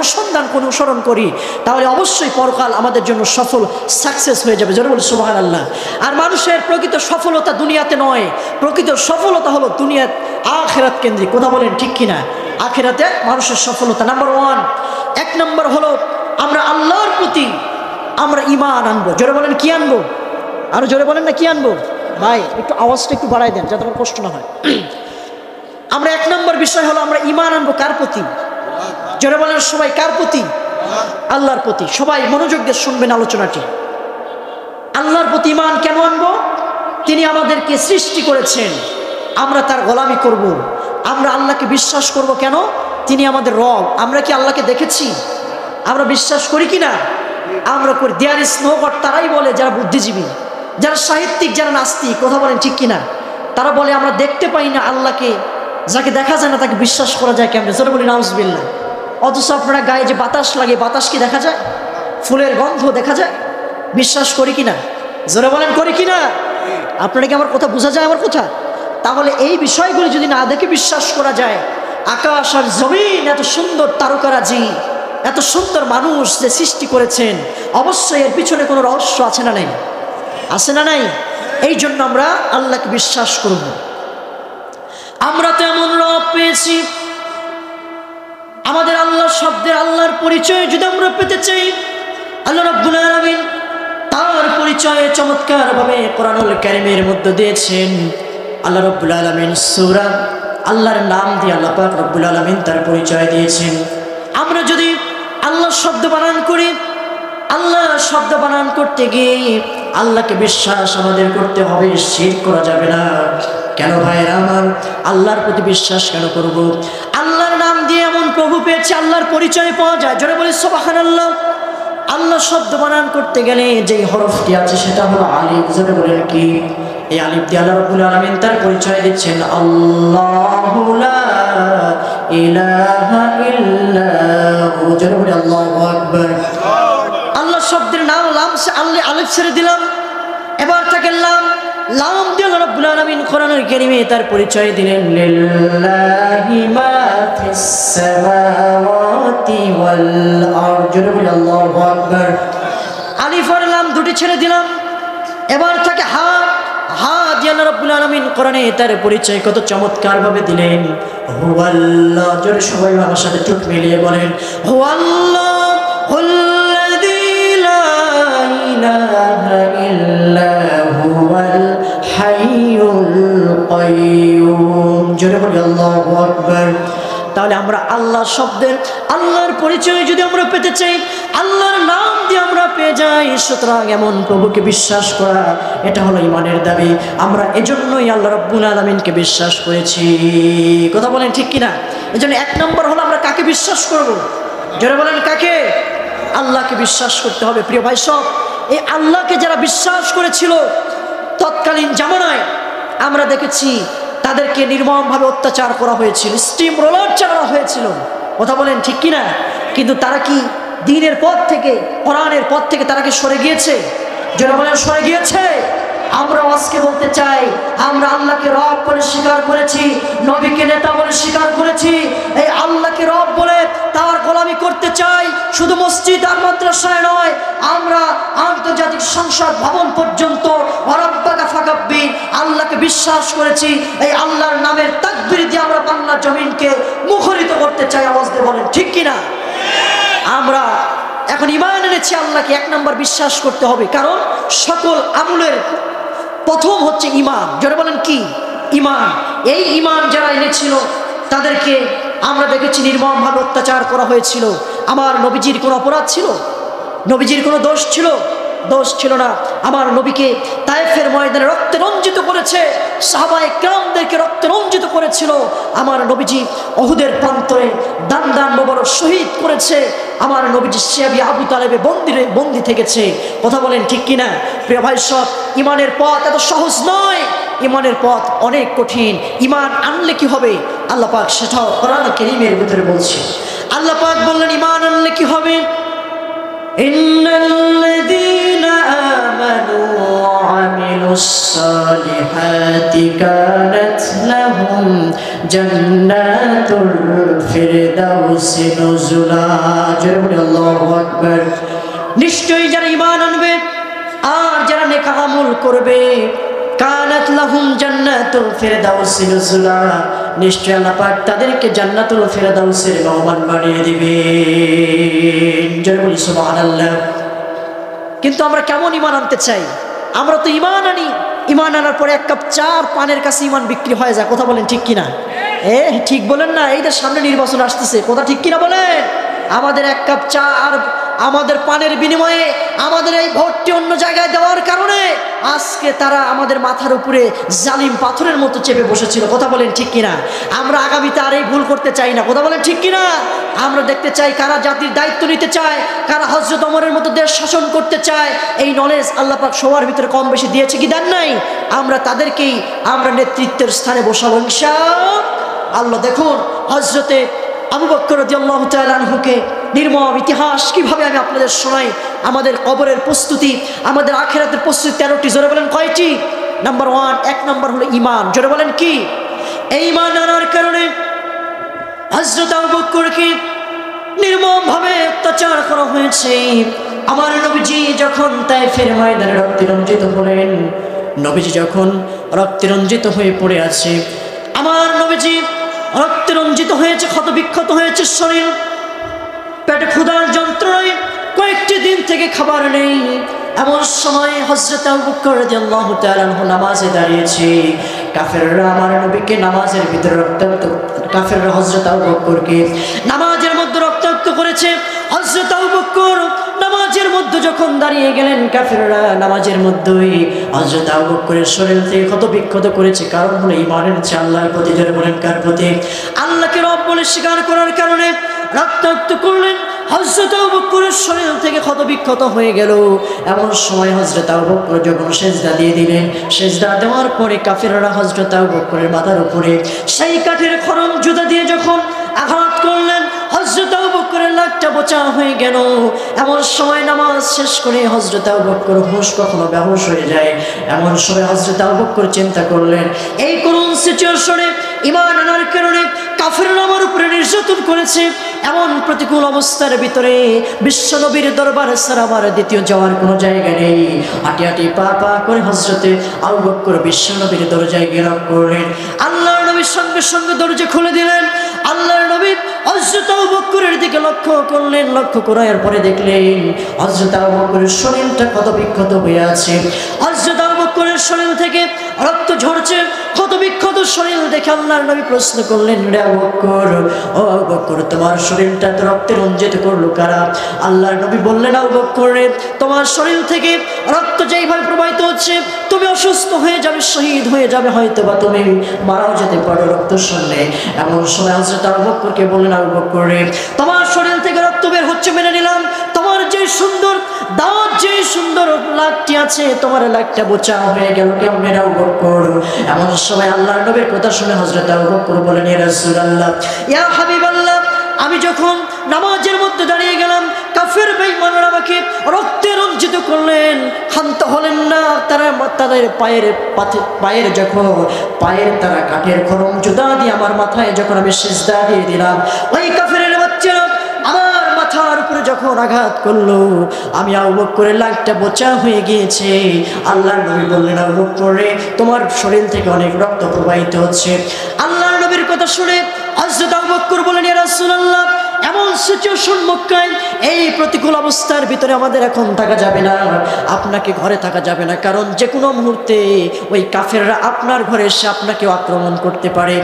অনুসরণ করি, তাহলে অবশ্যই পরকাল আমাদের জন্য সফল, সাকসেস হয়ে যাবে। জোরে বলি সুবহানাল্লাহ। আর মানুষের প্রকৃত সফলতা দুনিয়াতে নয়, প্রকৃত সফলতা হলো দুনিয়ার আখিরাত কেন্দ্রিক। কথা বলেন ঠিক কিনা? আখিরাতে মানুষের সফলতা নাম্বার 1, 1 নম্বর হলো আমরা আল্লাহর প্রতি আমরা ঈমান আনবো। জোরে বলেন কি আনবো? আরো জোরে বলেন না কি আনবো? ভাই একটু আওয়াজটা একটু বাড়াই দেন যাতে আমার কষ্ট না হয়। আমরা 1 নম্বর বিষয় হলো আমরা ঈমান আনবো কার প্রতি? জোরে বলেন সবাই, কার প্রতি? আল্লাহর প্রতি। সবাই মনোযোগ দিয়ে শুনবেন আলোচনাটি। আল্লাহর প্রতি ঈমান কেন আনবো? তিনি আমাদেরকে সৃষ্টি করেছেন, আমরা তার গোলামি করব। আমরা আল্লাহকে বিশ্বাস করব কেন? তিনি আমাদের রব। আমরা কি আল্লাহকে দেখেছি? আমরা বিশ্বাস করি কি না? আমরা করি। দেয়ার ইজ নো গড তারাই বলে যারা বুদ্ধিজীবী, যারা সাহিত্যিক, যারা নাস্তিক। কথা বলেন ঠিক কিনা? তারা বলে আমরা দেখতে পাই না আল্লাহকে, যাকে দেখা যায় না তাকে বিশ্বাস করা যায় কেমনে? জোরে বলি নাউজুবিল্লাহ। অথচ আপনারা গায়ে যে বাতাস লাগে, বাতাস কি দেখা যায়? ফুলের গন্ধ দেখা যায়? বিশ্বাস করি কিনা? জোরে বলেন করি কিনা? আপনারা কি আমার কথা বোঝা যায়? আমার কথা। তাহলে এই বিষয়গুলি যদি না দেখে বিশ্বাস করা যায়, আকাশ আর জমিন, এত সুন্দর তারকারাজি, এত সুন্দর মানুষ যে সৃষ্টি করেছেন, অবশ্যই এর পিছনে কোনো রহস্য আছে না নাই? আছে না নাই? এই জন্য আমরা আল্লাহকে বিশ্বাস করব। আমরা তো এমন রব পেয়েছি, আমাদের আল্লাহ শব্দের, আল্লাহর পরিচয় যদি আমরা পেতে চাই, আল্লাহ রাব্বুল আলামিন তার পরিচয়ে চমৎকার ভাবে কোরআনুল কারীমের মধ্যে দিয়েছেন। আল্লাহ রাব্বুল আলামিন সূরা আল্লাহর নাম দিয়ে আল্লাহ পাক রাব্বুল আলামিন তার পরিচয় দিয়েছেন। আমরা যদি আল্লাহ শব্দ বানান করি, আল্লাহ শব্দ বানান করতে গিয়ে আল্লাহকে বিশ্বাস আমাদের করতে হবে, শিরক করা যাবে না। কেন ভাইরা আমার? আল্লাহর প্রতি বিশ্বাস কেন করব? আল্লাহর নাম দিয়ে এমন প্রভু পেয়েছে, আল্লাহর পরিচয় পাওয়া যায়। জোরে বলি সুবহানাল্লাহ। আল্লাহ শব্দ বানান করতে গেলে যেই হরফটি আছে সেটা হলো আলিফ। জোরে বলেন কি? এই আলিফ দিয়ে আল্লাহ রাব্বুল আলামিন তার পরিচয় দিচ্ছেন, আল্লাহু লা ইলাহা ইল্লাহু। জোরে বলি আল্লাহু আকবার। আল্লাহ শব্দের নাম লাম সে আলিফ ছেড়ে দিলাম, এবার তাকে লাম দিয়ে আল্লাহ রাব্বুল আলামিন কোরআনুল কারীমে তার পরিচয় দিলেন, লিল্লাহি মা ফিস সামাওয়াতি ওয়াল আরদ। জোরে বলি আল্লাহু আকবার। আলিফ আর লাম দুটি ছেড়ে দিলাম, এবার তাকে হা দিয়ে আল্লাহ রাব্বুল আলামিন কোরআনে তার পরিচয় কত চমৎকার ভাবে দিলেন, হুয়াল্লাহ। জোরে সবাই আমার সাথে চোখ মিলিয়ে বলেন, হুয়াল্লাহুল ইলাহা ইল্লা হুয়াল হাইয়ুল القيوم জোরে বলি আল্লাহু আকবার। তাহলে আমরা আল্লাহ শব্দের আল্লাহর পরিচয় যদি আমরা পেতে চাই, আল্লাহর নাম দিয়ে আমরা পেয়ে যাই, সুতরাং এমন প্রভুকে বিশ্বাস করা এটা হলো ঈমানের দাবি। আমরা এজন্যই আল্লাহ রাব্বুল আলামিনকে বিশ্বাস করেছি। কথা বলেন ঠিক কিনা? এজন্য এক নম্বর হলো আমরা কাকে বিশ্বাস করব? জোরে বলেন কাকে? আল্লাহকে বিশ্বাস করতে হবে। প্রিয় ভাই সব, এই আল্লাহকে যারা বিশ্বাস করেছিল তৎকালীন জামানায় আমরা দেখেছি তাদেরকে নির্মমভাবে অত্যাচার করা হয়েছিল, স্টিম রোলার চালানো হয়েছিল। কথা বলেন ঠিক কিনা? কিন্তু তারা কি দ্বীনের পথ থেকে, কোরআনের পথ থেকে তারা কি সরে গিয়েছে? যারা বলেন সরে গিয়েছে। আমরা আজকে বলতে চাই, আমরা আল্লাহকে রব বলে স্বীকার করেছি, নবীকে নেতা বলে স্বীকার করেছি। এই আল্লাহকে রব বলে তার গোলামি করতে চাই, শুধু মসজিদ আর মাদ্রাসায় নয়, আমরা আন্তর্জাতিক সংসদ ভবন পর্যন্ত আল্লাহকে বিশ্বাস করেছি। এই আল্লাহর নামের তাকবীর দিয়ে আমরা বাংলার জমিনকে মুখরিত করতে চাই। আওয়াজ দিয়ে বলেন ঠিক কিনা? আমরা এখন ঈমান এনেছি, আল্লাহকে এক নম্বর বিশ্বাস করতে হবে, কারণ সকল আমলের প্রথম হচ্ছে ঈমান। যারা বলেন কি? ঈমান। এই ঈমান যারা এনেছিল তাদেরকে আমরা দেখেছি নির্মমভাবে অত্যাচার করা হয়েছিল। আমার নবীজির কোনো অপরাধ ছিল? নবীজির কোনো দোষ ছিল? দোষ ছিল না। আমার নবীকে তায়েফের ময়দানে রক্তে রঞ্জিত করেছে, সাহাবায়ে কেরামদেরকে রক্তে রঞ্জিত করেছিল। আমার নবীজি উহুদের প্রান্তরে দান দান মোবারক শহীদ করেছে। আমার নবীজি শিয়াবি আবু তালেবে বন্দি থেকেছে। কথা বলেন ঠিক কিনা? প্রিয় ভাই সব, ঈমানের পথ এত সহজ নয়, ঈমানের পথ অনেক কঠিন। ঈমান আনলে কি হবে? আল্লাহ পাক সেটাও কোরআন কারীমের ভিতরে বলছে। আল্লাহ পাক বললেন ঈমান আনলে কি হবে? ইন্নাল্লাযীনা আমানু ওয়া আমিলুস সালিহাতি কানাত লাহুম জান্নাতুল ফিরদাউসি নুজুলা। জোরে বলি আল্লাহু আকবার। নিশ্চয়ই যারা ঈমান আনবে আর যারা নেক আমল করবে, কানাত লাহুম জান্নাতুল ফিরদাউসি নুজুলা, নিশ্চয় আল্লাহ পাক তাদেরকে জান্নাতুল ফিরদাউসের মেহমান বানিয়ে দিবেন। জোরে বলি সুবহানাল্লাহ। কিন্তু আমরা কেমন ঈমান আনতে চাই? আমরা তো ঈমান আনি, ঈমান আনার পরে এক কাপ চা আর পানের কাছে ঈমান বিক্রি হয়ে যায়। কথা বলেন ঠিক কিনা? ঠিক বলেন না? এইটা সামনে নির্বাচন আসতেছে, কথা ঠিক কিনা বলেন? আমাদের এক কাপ চা আর আমাদের পানের বিনিময়ে আমাদের এই ভোটটি অন্য জায়গায় দেওয়ার কারণে আজকে তারা আমাদের মাথার উপরে জালিম পাথরের মতো চেপে বসেছিল। কথা বলেন ঠিক কিনা? আমরা আগামীতে আর এই ভুল করতে চাই না। কথা বলেন ঠিক কিনা? আমরা দেখতে চাই কারা জাতির দায়িত্ব নিতে চায়, কারা হযরত ওমরের মতো দেশ শাসন করতে চায়। এই নলেজ আল্লাহ পাক সবার ভিতরে কম বেশি দিয়েছে কি দেন নাই? আমরা তাদেরকেই আমরা নেতৃত্বের স্থানে বসাবো ইনশাআল্লাহ। দেখুন হযরতে আবু বকর রাদিয়াল্লাহু তাআলা আনহুকে নির্মম ইতিহাস কিভাবে আমি আপনাদের শোনাই। আমাদের কবরের প্রস্তুতি, আমাদের আখিরাতের প্রস্তুতি 13টি। জোরে বলেন কয়টি? নাম্বার 1, এক নাম্বার হলো ঈমান। জোরে বলেন কি? এই ঈমান আনার কারণে হযরত আবু বকরকে নির্মমভাবে অত্যাচার করা হয়েছে। আমার নবীজি যখন তায়েফের ময়দানে রক্তে রঞ্জিত হলেন, নবীজি যখন রক্তে রঞ্জিত হয়ে পড়ে আছে, আমার নবীজি রক্তে রঞ্জিত হয়েছে, ক্ষত বিক্ষত হয়েছে শরীর, পেটে ক্ষুধার যন্ত্রণায় কয়েকটি দিন থেকে খাবার নেই। এমন সময় হযরত আবু বকর রাদিয়াল্লাহু তাআলা আনহু নামাজে দাঁড়িয়েছে। কাফেররা আমার নবীকে নামাজের ভিতরে রক্তাক্ত, কাফেররা হযরত আবু বকরকে নামাজের মধ্যে রক্তাক্ত করেছে। হযরত আবু বকর নামাজের মধ্যে যখন দাঁড়িয়ে গেলেন, কাফেররা নামাজের মধ্যেই হযরত আবু বকরের শরীর থেকে ক্ষত বিক্ষত করেছে। কারণ হলো ঈমানের চেয়ে আল্লাহর প্রতি, যারা বলেন কার প্রতি? আল্লাহকে রব বলে স্বীকার করার কারণে রক্তাক্ত করলেন। হযরত আবু বকরের শরীর থেকে ক্ষত বিক্ষত হয়ে গেল। এমন সময় হযরত আবু বকর যখন সেজদা দিয়ে দিলেন, সেজদা দেওয়ার পরে কাফেররা হযরত আবু বকরের মাথার উপরে সেই কাঠের খড়ম জুতা দিয়ে যখন আঘাত করলেন, হযরত আবু বকরের লাকটা বোচা হয়ে গেল। এমন সময় নামাজ শেষ করে হযরত আবু বকর হুঁশ কখনো বেহুশ হয়ে যায়। এমন সময় হযরত আবু বকর চিন্তা করলেন, এই করুণ সিচুয়েশনে ঈমান আনার কারণে কাফেররা আমার উপরে নির্যাতন করেছে। এমন প্রতিকূল অবস্থার ভিতরে বিশ্বনবীর দরবারে ছাড়া আমার দ্বিতীয় যাওয়ার কোনো জায়গা নেই। হাঁটি হাঁটি পা পা করে হযরতে আবু বকর বিশ্বনবীর দরজায় গিয়ে নক করলেন। আল্লাহর নবীর সঙ্গে সঙ্গে দরজা খুলে দিলেন। আল্লাহর নবী হযরত আবু বকরের দিকে লক্ষ্য করলেন। লক্ষ্য করার পরে দেখলেন হযরত আবু বকরের শরীরটা ক্ষত বিক্ষত হয়ে আছে। হযরত আবু বকরের শরীর থেকে রক্ত ঝরছে, ক্ষত বিক্ষত শরীর দেখে আল্লাহর নবী প্রশ্ন করলেন, রে আবু বকর, ও আবু বকর, তোমার শরীরটা তো রক্তে রঞ্জিত করলো কারা? আল্লাহর নবী বললেন, আবু বকর রে, তোমার শরীর থেকে রক্ত যেইভাবে প্রবাহিত হচ্ছে, তুমি অসুস্থ হয়ে যাবে, শহীদ হয়ে যাবে, হয়তো বা তুমি মারাও যেতে পারো রক্ত শুনলে। এমন সময় হযরত আবু বকরকে বললেন, আবু বকর রে, তোমার শরীর থেকে রক্ত বের হচ্ছে মেনে নিলাম, তোমার যে সুন্দর দাঁত, যে সুন্দর লাকটি আছে, তোমার লাকটা বোচা হয়ে গেল কেমনে আবু বকর? এমন সময় আল্লাহর নবীর কথা শুনে হযরত আবু বকর বলেন, ইয়া রাসূলুল্লাহ, ইয়া হাবিবাল্লাহ, আমি যখন নামাজের মধ্যে দাঁড়িয়ে গেলাম, কাফের বেঈমানরা আমাকে রক্তে রঞ্জিত করলেন, ক্ষান্ত হলেন না। তারা তাদের পায়ের যখন তারা কাঠের খড়ম জুতা দিয়ে আমার মাথায় যখন আমি সিজদা দিয়ে দিলাম, ওই কাফেরের বাচ্চারা আমার মাথার উপরে যখন আঘাত করলো, আমি আবু বকরের লাকটা বোচা হয়ে গিয়েছে। আল্লাহর নবী বললেন, আবু বকর রে, তোমার শরীর থেকে অনেক রক্ত প্রবাহিত হচ্ছে। আল্লাহর নবীর কথা শুনে হযরত আবু বকর বলেন, ইয়া রাসূলুল্লাহ, এমন সিচুয়েশন মক্কায়, এই প্রতিকূল অবস্থার ভিতরে আমাদের এখন থাকা যাবে না, আপনাকে ঘরে থাকা যাবে না, কারণ যে কোনো মুহূর্তে ওই কাফেররা আপনার ঘরে এসে আপনাকেও আক্রমণ করতে পারে।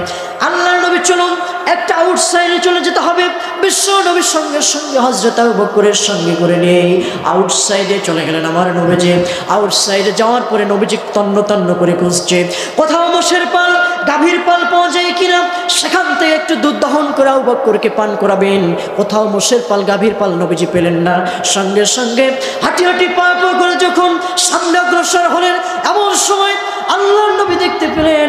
আল্লাহর নবী চলুন একটা আউটসাইডে চলে যেতে হবে। বিশ্ব নবীর সঙ্গে সঙ্গে হযরত আবু বকরের সঙ্গে করে নিয়ে আউটসাইডে চলে গেলেন আমার নবীজি। আউটসাইডে যাওয়ার পরে নবীজি তন্ন তন্ন করে খুঁজছে কোথাও মোষের পাল, গাভীর পাল পাওয়া যায় কিনা, সেখান থেকে একটু দুধ দহন করে আবু বকরকে পান করাবেন। কোথাও মোষের পাল, গাভীর পাল নবীজি পেলেন না। সঙ্গে সঙ্গে হাঁটি হাঁটি পা পা করে যখন সামনে অগ্রসর হলেন, এমন সময় আল্লাহর নবী দেখতে পেলেন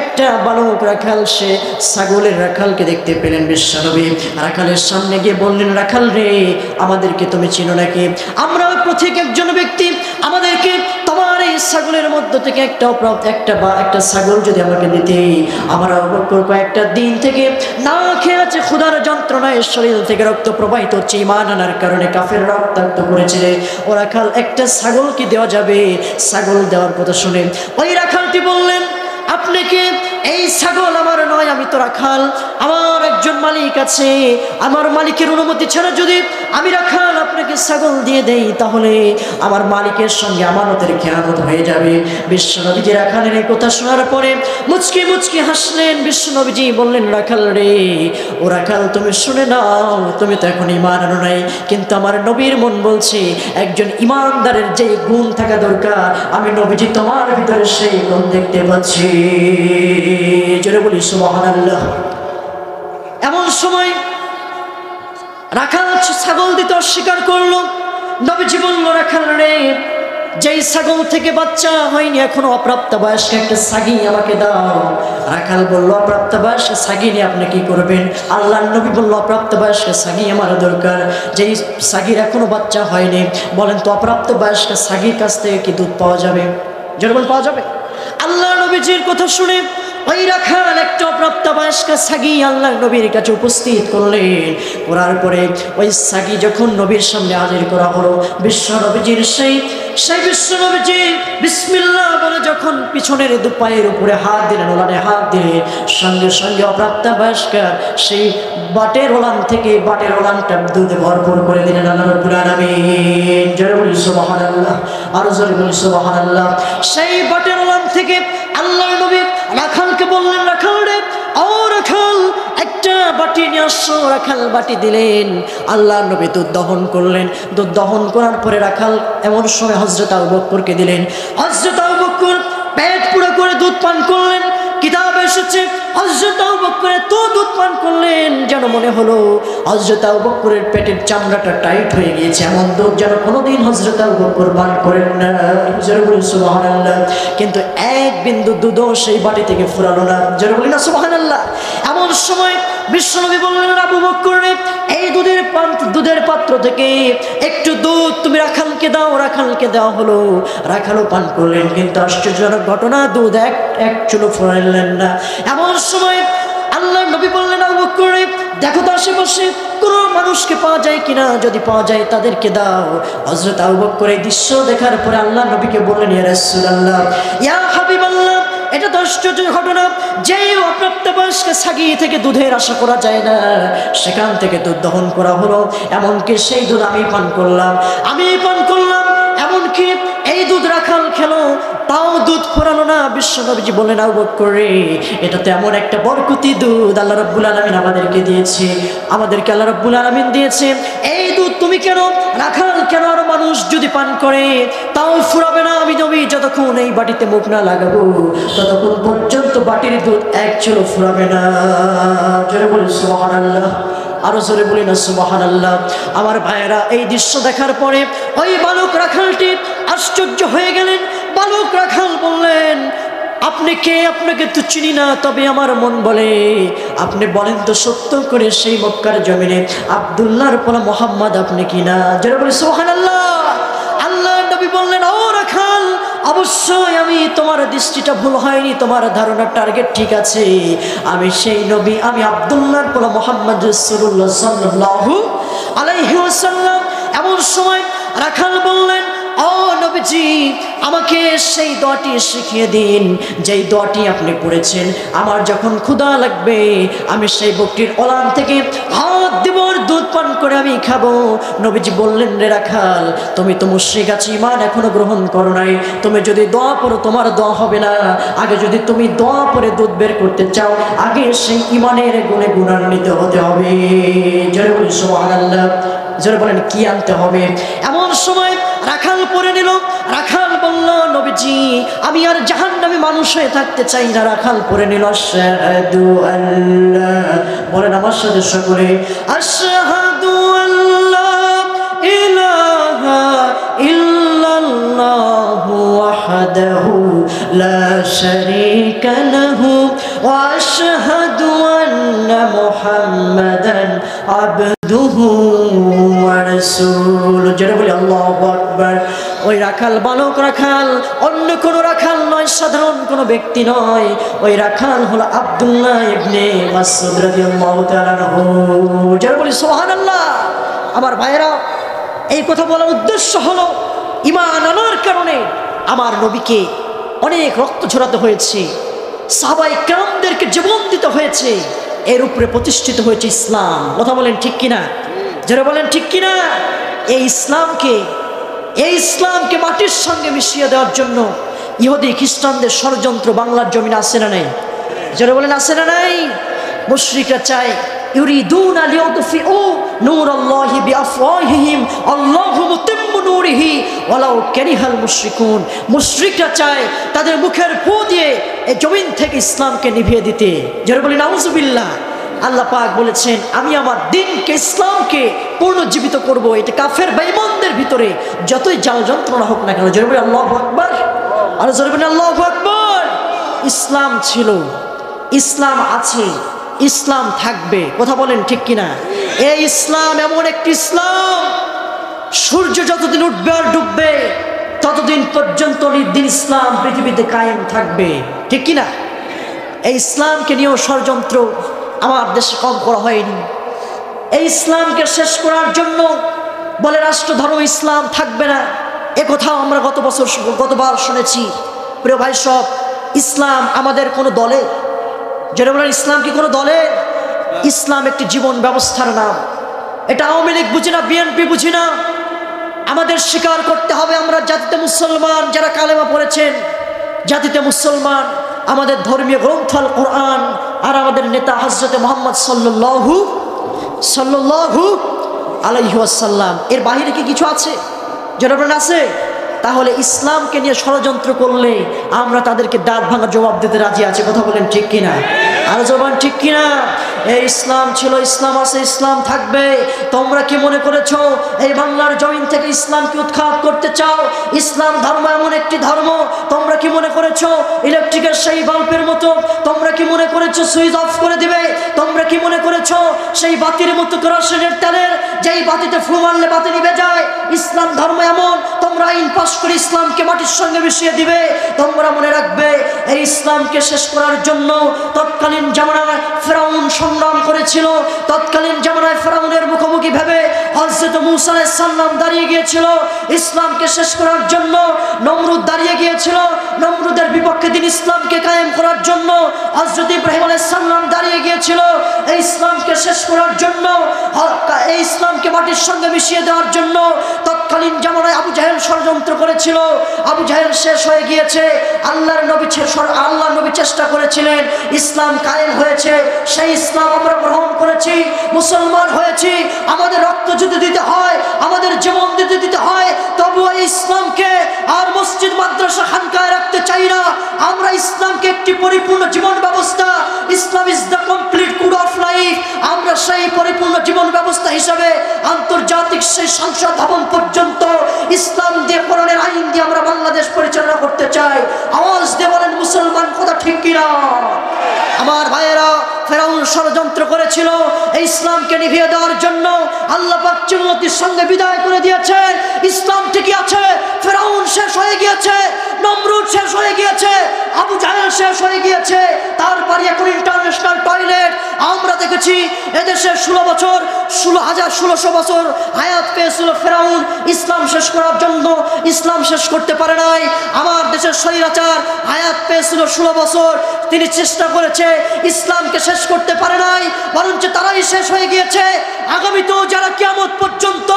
একটা বালক রাখাল, সে ছাগলের রাখালকে দেখতে পেলেন। বিশ্বনবী রাখালের সামনে গিয়ে বললেন, রাখাল রে, আমাদেরকে তুমি চিনো নাকি? আমরা প্রত্যেক একজন ব্যক্তি, আমাদেরকে তোমার এই ছাগলের মধ্য থেকে একটা ছাগল যদি আমাকে দিতে, আমার আবু বকর কয়েকটা দিন থেকে না খেয়ে আছে, ক্ষুধার যন্ত্রণায় শরীর থেকে রক্ত প্রবাহিত হচ্ছে, ঈমান আনার কারণে কাফের রক্তাক্ত করেছে, ও রাখাল একটা ছাগল কি দেওয়া যাবে? ছাগল দেওয়ার কথা শুনে ওই রাখালটি বললেন, আপনি কি? এই ছাগল আমার নয়, আমি তো রাখাল, আমার একজন মালিক আছে, আমার মালিকের অনুমতি ছাড়া যদি আমি রাখাল আপনাকে ছাগল দিয়ে দেই, তাহলে আমার মালিকের সঙ্গে আমানতের খেয়ানত হয়ে যাবে। বিশ্বনবীজি রাখালের এই কথা শোনার পরে মুচকি মুচকি হাসলেন। বিশ্বনবীজি বললেন, রাখাল রে, ও রাখাল, তুমি শুনে নাও, তুমি তো এখন ঈমান আনো নাই, কিন্তু আমার নবীর মন বলছে একজন ঈমানদারের যে গুণ থাকা দরকার, আমি নবীজি তোমার ভিতরে সেই গুণ দেখতে পাচ্ছি। জোরে বলি সুবহানাল্লাহ। এমন সময় রাখাল ছাগল দিতে অস্বীকার করলো। নবীজি বলল, রাখাল রে, যেই ছাগল থেকে বাচ্চা হয়নি, এখনো অপ্রাপ্তবয়স্ক একটা ছাগি আমাকে দাও। রাখাল বলল, অপ্রাপ্তবয়স্ক ছাগি নিয়ে আপনি কি করবেন? আল্লাহর নবী বলল, অপ্রাপ্তবয়স্ক ছাগি আমার দরকার, যেই ছাগির এখনো বাচ্চা হয়নি। বলেন তো, অপ্রাপ্তবয়স্ক ছাগির কাছ থেকে কি দুধ পাওয়া যাবে? যেরকম পাওয়া যাবে। আল্লাহ নবীজির কথা শুনে ওই রাখাল একটা অপ্রাপ্তবয়স্ক ছাগি আল্লাহর নবীর কাছে উপস্থিত করলেন। করার পরে ওই ছাগি যখন নবীর সামনে হাজির করা হলো, বিশ্ব নবীজির সেই বিশ্ব নবীজি বিসমিল্লাহ বলে যখন পিছনের দু পায়ের উপরে হাত দিলেন, ওলানে হাত দিলেন, সঙ্গে সঙ্গে অপ্রাপ্তবয়স্ক সেই বাটের ওলান থেকে বাটের ওলানটা দুধে ভরপুর করে দিলেন আল্লাহ রাব্বুল আলামিন। জোরে বলি সুবহানাল্লাহ, আরো জোরে বলি সুবহানাল্লাহ। সেই বাটের ওলান থেকে আল্লাহর নবী রাখালকে বললেন, রাখাল রে, ও রাখাল, একটা বাটি নিয়ে আসো। রাখাল বাটি দিলেন, আল্লাহর নবী দুধ দহন করলেন। দুধ দহন করার পরে রাখাল এমন সময় হযরত আবু বকরকে দিলেন। হযরত আবু বকর পেট পুরো করে দুধ পান করলেন। কিতাবে এসেছে হযরত আবু বকর এত দুধ পান করলেন যেন মনে হলো হযরত আবু বকরের পেটের চামড়াটা টাইট হয়ে গিয়েছে। এমন দুধ যেন কোনোদিন হযরত আবু বকর পান করেন না। জোরে বলি সুবহানাল্লাহ। কিন্তু এক বিন্দু দুধও সেই বাটি থেকে ফুরালো না। জোরে বলি না সুবহানাল্লাহ। এমন সময় বিশ্বনবী বললেন, আবু বকর রে, এই দুধের পাত্র থেকে একটু দুধ তুমি রাখালকে দাও। রাখালকে দেওয়া হলো, রাখালও পান করলেন, কিন্তু আশ্চর্যজনক ঘটনা, দুধ এক চুলো ফুরাইলেন না। এমন সময় আল্লাহর নবী বললেন, আবু বকর রে, দেখো তো আশেপাশে কোনো মানুষকে পাওয়া যায় কিনা, যদি পাওয়া যায় তাদেরকে দাও। হযরত আবু বকর এই দৃশ্য দেখার পরে আল্লাহর নবীকে বললেন, ইয়া রাসূলুল্লাহ, ইয়া হাবিবাল্লাহ, এটা তো আশ্চর্য ঘটনা, যেই অপ্রাপ্তবয়স্ক ছাগি থেকে দুধের আশা করা যায় না, সেখান থেকে দুধ দহন করা হলো, এমনকি সেই দুধ আমি পান করলাম, এমনকি এই দুধ দুধ রাখাল খেলো, তাও দুধ ফুরালো না। বিশ্বনবীজি বললেন, আবু বকর রে, এটা তো এমন একটা বরকতি দুধ আল্লাহ রাব্বুল আলামিন আমাদেরকে দিয়েছে, আমাদেরকে আল্লাহ রাব্বুল আলামিন দিয়েছে। এই দুধ তুমি কেন, রাখাল কেন, আর মানুষ যদি পান করে তাও ফুরাবে না। আমি নবী যতক্ষণ এই বাটিতে মুখ না লাগাবো ততক্ষণ পর্যন্ত বাটির দুধ এক চুলো ফুরাবে না। জোরে বলি সুবহানাল্লাহ, আরো জোরে বলি না সুবহানাল্লাহ। আমার ভাইয়েরা, এই দৃশ্য দেখার পরে ওই বালক রাখালটি আশ্চর্য হয়ে গেলেন। বালক রাখাল বললেন, আপনি কে? আপনাকে তো চিনি না, তবে আমার মন বলে আপনি বলেন তো সত্য করে, সেই মক্কার জমিনে আব্দুল্লাহর পোলা মুহাম্মদ আপনি কিনা? যারা বলে সুবহানাল্লাহ। আল্লাহর নবী বললেন, ও রাখাল, অবশ্যই আমি, তোমার দৃষ্টিটা ভুল হয়নি, তোমার ধারণার টার্গেট ঠিক আছে। আমি সেই নবী, আমি আব্দুল্লাহর পোলা মুহাম্মদ রাসূলুল্লাহ সাল্লাল্লাহু আলাইহি ওয়াসাল্লাম। এমন সময় রাখাল বললেন, ও নবীজি, আমাকে সেই দোয়াটি শিখিয়ে দিন যেই দোয়াটি আপনি পড়েছেন। আমার যখন ক্ষুধা লাগবে আমি সেই বকরির ওলান থেকে হাত দিব, দুধ পান করে আমি খাবো। নবীজি বললেন, রে রাখাল, তুমি তো মুশরিক আছো, ঈমান এখনো গ্রহণ করো নাই। তুমি যদি দোয়া পড়ো তোমার দোয়া হবে না। আগে যদি তুমি দোয়া পড়ে দুধ বের করতে চাও, আগে সেই ঈমানের গুণে গুণান্বিত হতে হবে। জোরে বলি সুবহানাল্লাহ। জোরে বলেন, কি আনতে হবে? এমন সময় রাখাল পরে নিল। রাখাল বলল, নবীজি, আমি আর জাহান্নামী মানুষ হয়ে থাকতে চাই না। রাখাল পরে নিল, আশহাদু আল্লা, বলেন আমার সাথে সকলে, আশহাদু আল্লা ইলাহা ইল্লাল্লাহু ওয়াহদাহু লা শারীকা লাহু ওয়া আশহাদু আন্না মুহাম্মাদান আবদুহু ওয়া রাসূলুহু। যারা বলি আল্লাহু আকবার। ওই রাখাল, বালক রাখাল, অন্য কোনো রাখাল নয়, সাধারণ কোনো ব্যক্তি নয়। ওই রাখাল হলো আব্দুল্লাহ ইবনে মাসউদ রাদিয়াল্লাহু তাআলা আনহু। যারা বলি সুবহানাল্লাহ। আমার ভাইরা, এই কথা বলার উদ্দেশ্য হলো, ঈমান আনার কারণে আমার নবীকে অনেক রক্ত ঝরাতে হয়েছে, সাহাবায়ে কেরামদেরকে জীবন দিতে হয়েছে, এর উপরে প্রতিষ্ঠিত হয়েছে ইসলাম। কথা বলেন ঠিক কিনা? যারা বলেন ঠিক কিনা? এই ইসলামকে মাটির সঙ্গে মিশিয়ে দেওয়ার জন্য ইহুদি খ্রিস্টানদের ষড়যন্ত্র বাংলার জমিনে আছে না নাই? যারা বলেন আছে না নাই? মুশরিকরা চায়, ইউরিদুনা লিউতফিউ নূরাল্লাহি বিআফওয়াহিহিম আল্লাহু মুতিম্মু নূরিহি ওয়ালাউ কারিহাল মুশরিকুন। মুশরিকরা চায় তাদের মুখের ফু দিয়ে এই জমিন থেকে ইসলামকে নিভিয়ে দিতে। যারা বলেন নাউজুবিল্লাহ। আল্লাহ পাক বলেছেন, আমি আমার দ্বীনকে, ইসলামকে পুনর্জীবিত করব। এটা কাফের বেঈমানদের ভিতরে যতই জাল যন্ত্রণা হোক না কেন। যারা বলেন আল্লাহু আকবার, আর যারা বলেন আল্লাহু আকবার। ইসলাম ছিল, ইসলাম আছে, ইসলাম থাকবে। কথা বলেন ঠিক কিনা? এই ইসলাম এমন একটি ইসলাম, সূর্য যতদিন উঠবে আর ডুববে ততদিন পর্যন্ত দিন ইসলাম পৃথিবীতে কায়েম থাকবে। ঠিক কিনা? এই ইসলামকে নিয়েও ষড়যন্ত্র আমার দেশে কম করা হয়নি। এই ইসলামকে শেষ করার জন্য বলে রাষ্ট্রধর্ম ইসলাম থাকবে না, এ কথাও আমরা গতবার শুনেছি। প্রিয় ভাই সব, ইসলাম আমাদের কোনো দলে, যেটা বলেন ইসলাম কি কোনো দলে? ইসলাম একটি জীবন ব্যবস্থার নাম। এটা আওয়ামী লীগ বুঝি না, বিএনপি বুঝি না। আমাদের স্বীকার করতে হবে, আমরা জাতিতে মুসলমান, যারা কালেমা পড়েছেন জাতিতে মুসলমান। আমাদের ধর্মীয় গ্রন্থ আল কোরআন, আর আমাদের নেতা হযরত মুহাম্মদ সাল্লাল্লাহু আলাইহি ওয়াসাল্লাম। এর বাইরে কি কিছু আছে? যেটা আছে? তাহলে ইসলামকে নিয়ে ষড়যন্ত্র করলে আমরা তাদেরকে দাঁত ভাঙা জবাব দিতে রাজি আছি। কথা বলেন ঠিক কিনা? আর জবান ঠিক কিনা? এই ইসলাম ছিল, ইসলাম আছে, ইসলাম থাকবে। তোমরা কি মনে করেছো এই বাংলার জমিন থেকে ইসলামকে উৎখাত করতে চাও? ইসলাম ধর্ম এমন একটি ধর্ম, তোমরা কি মনে করেছো ইলেকট্রিকের সেই বাল্বের মতো তোমরা কি মনে করেছো সুইচ অফ করে দিবে? তোমরা কি মনে করেছো সেই বাতির মতো কেরোসিনের তেলের যেই বাতিতে ফু মারলে বাতি নিভে যায়? ইসলাম ধর্ম এমন, তোমরা আইন পাশ করে ইসলামকে মাটির সঙ্গে মিশিয়ে দিবে। তোমরা মনে রাখবে, এই ইসলামকে শেষ করার জন্য তৎকালীন জামানায় ফিরআউন সংগ্রাম করেছিল। তৎকালীন জামানায় ফেরাউনের মুখোমুখি ভেবে হযরত মূসা আলাইহিস সালাম দাঁড়িয়ে গিয়েছিল ইসলামকে শেষ করার জন্য। নমরুদ দাঁড়িয়ে গিয়েছিল নমরুদের বিপক্ষে দিন ইসলামকে কায়েম করার জন্য। হযরত ইব্রাহিম আলাইহিস সালাম দাঁড়িয়ে গিয়েছিল এই ইসলামকে শেষ করার জন্য, এই ইসলামকে মাটির সঙ্গে মিশিয়ে দেওয়ার জন্য। তৎকালীন জামানায় আবু জাহেল ষড়যন্ত্র করেছিল, আবু জাহেল শেষ হয়ে গিয়েছে। আল্লাহর নবী চেষ্টা করেছিলেন, ইসলাম কায়েম হয়েছে, সেই ইসলাম আমরা গ্রহণ করেছি, মুসলমান হয়েছি। আমাদের রক্ত যদি দিতে হয়, আমাদের জীবন দিতে হয়, তবু এই ইসলামকে আর মসজিদ মাদ্রাসা খানকায় রাখতে চাই না। আমরা ইসলামকে একটি পরিপূর্ণ জীবন ব্যবস্থা, Islam is the complete code of life, আমরা সেই পরিপূর্ণ জীবন ব্যবস্থা হিসাবে আন্তর্জাতিক সেই সংসদ ভবন পর্যন্ত ইসলাম দিয়ে, কোরআনের আইন দিয়ে আমরা বাংলাদেশ পরিচালনা করতে চাই। আওয়াজ দিয়ে বলেন মুসলমান, কথা ঠিক কিনা? আমার ভাইয়েরা, ফেরাউন ষড়যন্ত্র করেছিল এই ইসলামকে নিভিয়ে দেওয়ার জন্য। আল্লাহ পাক চিরনতির সঙ্গে বিদায় করে দিয়েছেন। ইসলাম ঠিকই আছে, ফেরাউন শেষ হয়ে গিয়েছে, নমরুদ শেষ হয়ে গিয়েছে, আবু জাহেল শেষ হয়ে গিয়েছে। তারপরে এখন ইন্টারন্যাশনাল টয়লেট আমরা দেখেছি এদেশে 16,000 বছর হায়াত পেয়েছিল ফেরাউন ইসলাম শেষ করার জন্য, ইসলাম শেষ করতে পারে নাই। আমার দেশের স্বৈরাচার হায়াত পেয়েছিল 16 বছর, তিনি চেষ্টা করেছে, ইসলামকে শেষ করতে পারে নাই, বরঞ্চ তারাই শেষ হয়ে গিয়েছে। আগামীতেও যারা কিয়ামত পর্যন্ত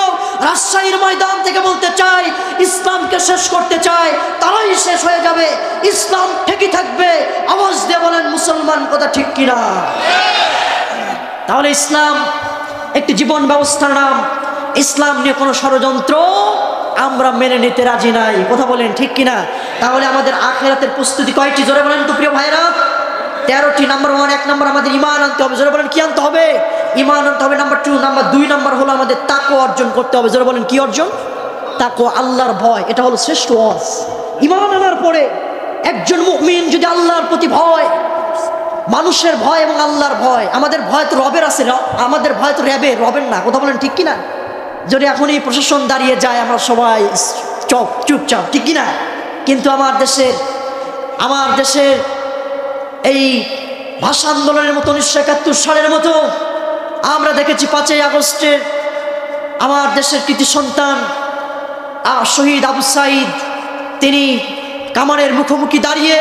রাজশাহীর ময়দান থেকে বলতে চায় ইসলামকে শেষ করতে চায়, তারাই শেষ হয়ে যাবে, ইসলাম ঠিকই থাকবে। আওয়াজ দিয়ে বলেন মুসলমান, কথা ঠিক কিনা? তাহলে ইসলাম একটি জীবন ব্যবস্থার নাম। ইসলাম নিয়ে কোনো ষড়যন্ত্র আমরা মেনে নিতে রাজি নাই, কথা বলেন ঠিক কিনা? তাহলে আমাদের আখিরাতের প্রস্তুতি কয়টি? জোরে বলেন তো প্রিয় ভাইরা। 13টি। নাম্বার 1, 1 নম্বর আমাদের ঈমান আনতে হবে। জোরে বলেন কি আনতে হবে? ঈমান আনতে হবে। নাম্বার 2 নম্বর হলো আমাদের তাকওয়া অর্জন করতে হবে। জোরে বলেন কি অর্জন? তাকওয়া, আল্লাহর ভয়। এটা হলো শ্রেষ্ঠ ওয়াজ। ঈমান আনার পরে একজন মুমিন যদি আল্লাহর প্রতি ভয়, মানুষের ভয় এবং আল্লাহর ভয়, আমাদের ভয় তো রবের আছে, আমাদের ভয় তো রবের না, কথা বলেন ঠিক কিনা? যদি এখনই প্রশাসন দাঁড়িয়ে যায় আমরা সবাই চুপচাপ, ঠিক কিনা? কিন্তু আমার দেশের এই ভাষা আন্দোলনের মতো 1971 সালের মতো আমরা দেখেছি 5ই আগস্টের আমার দেশের কৃতি সন্তান শহীদ আবু সাঈদ, তিনি কামানের মুখোমুখি দাঁড়িয়ে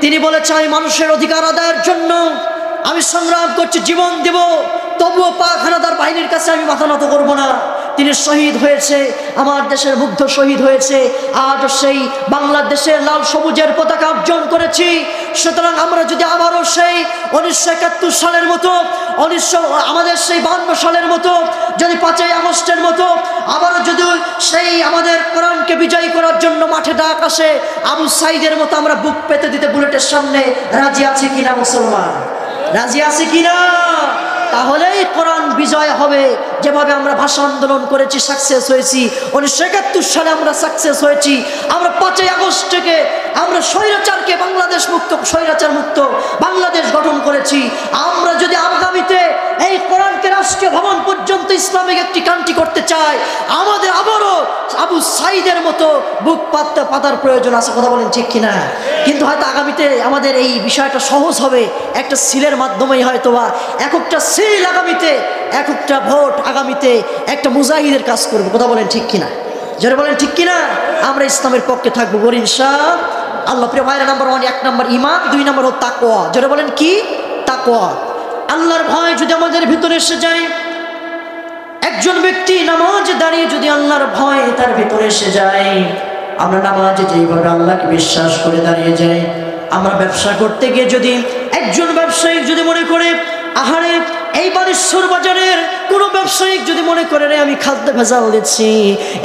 তিনি বলেছেন, আমি মানুষের অধিকার আদায়ের জন্য আমি সংগ্রাম করছি, জীবন দেব, তবুও পাক হানাদার বাহিনীর কাছে আমি মাথা নত করবো না। তিনি শহীদ হয়েছে, আমার দেশের মুগ্ধ শহীদ হয়েছে। আজ সেই বাংলাদেশের লাল সবুজের পতাকা অর্জন করেছি। সুতরাং আমরা যদি আবারও সেই 1971 সালের মতো, আমাদের সেই 52 সালের মতো, যদি 5ই আগস্টের মতো আবারও যদি সেই আমাদের কোরআনকে বিজয়ী করার জন্য মাঠে ডাক আসে, আবু সাঈদের মতো আমরা বুক পেতে দিতে বুলেটের সামনে রাজি আছি কিনা মুসলমান? রাজি আছি কিনা? তাহলেই কোরআন বিজয় হবে। যেভাবে আমরা ভাষা আন্দোলন করেছি, সাকসেস হয়েছি, 1971 সালে আমরা সাকসেস হয়েছি। আমরা 5ই আগস্ট থেকে আমরা স্বৈরাচারকে বাংলাদেশ মুক্ত, স্বৈরাচার মুক্ত বাংলাদেশ গঠন করেছি। আমরা যদি আগামীতে এই কোরআনকে রাষ্ট্রীয় ভবন পর্যন্ত ইসলামিক একটি কান্ট্রি করতে চাই, আমাদের আবারও আবু সাঈদের মতো বুক পাতার প্রয়োজন আছে, কথা বলেন ঠিক কিনা? কিন্তু হয়তো আগামীতে আমাদের এই বিষয়টা সহজ হবে একটা সিলের মাধ্যমেই, হয়তো বা একটা সিল আগামীতে, একটা ভোট আগামীতে একটা মুজাহিদের কাজ করবো, কথা বলেন ঠিক কিনা? যারা বলেন ঠিক কিনা? আমরা ইসলামের পক্ষে থাকবো বলি ইনশাআল্লাহ। প্রিয় ভাইরা, নাম্বার 1, 1 নম্বর ঈমান, 2 নম্বর হলো তাকওয়া। যারা বলেন কি? তাকওয়া। আল্লাহর ভয় যদি আমাদের ভিতরে এসে যায়, একজন ব্যক্তি নামাজে দাঁড়িয়ে যদি আল্লাহর ভয় তার ভিতরে এসে যায়, আমরা নামাজে যেইভাবে আল্লাহকে বিশ্বাস করে দাঁড়িয়ে যাই, আমরা ব্যবসা করতে গিয়ে যদি একজন ব্যবসায়ী যদি মনে করে, আহারে এই বানেশ্বর বাজারের কোনো ব্যবসায়িক যদি মনে করে রে আমি খাদ্য ভেজাল দিচ্ছি,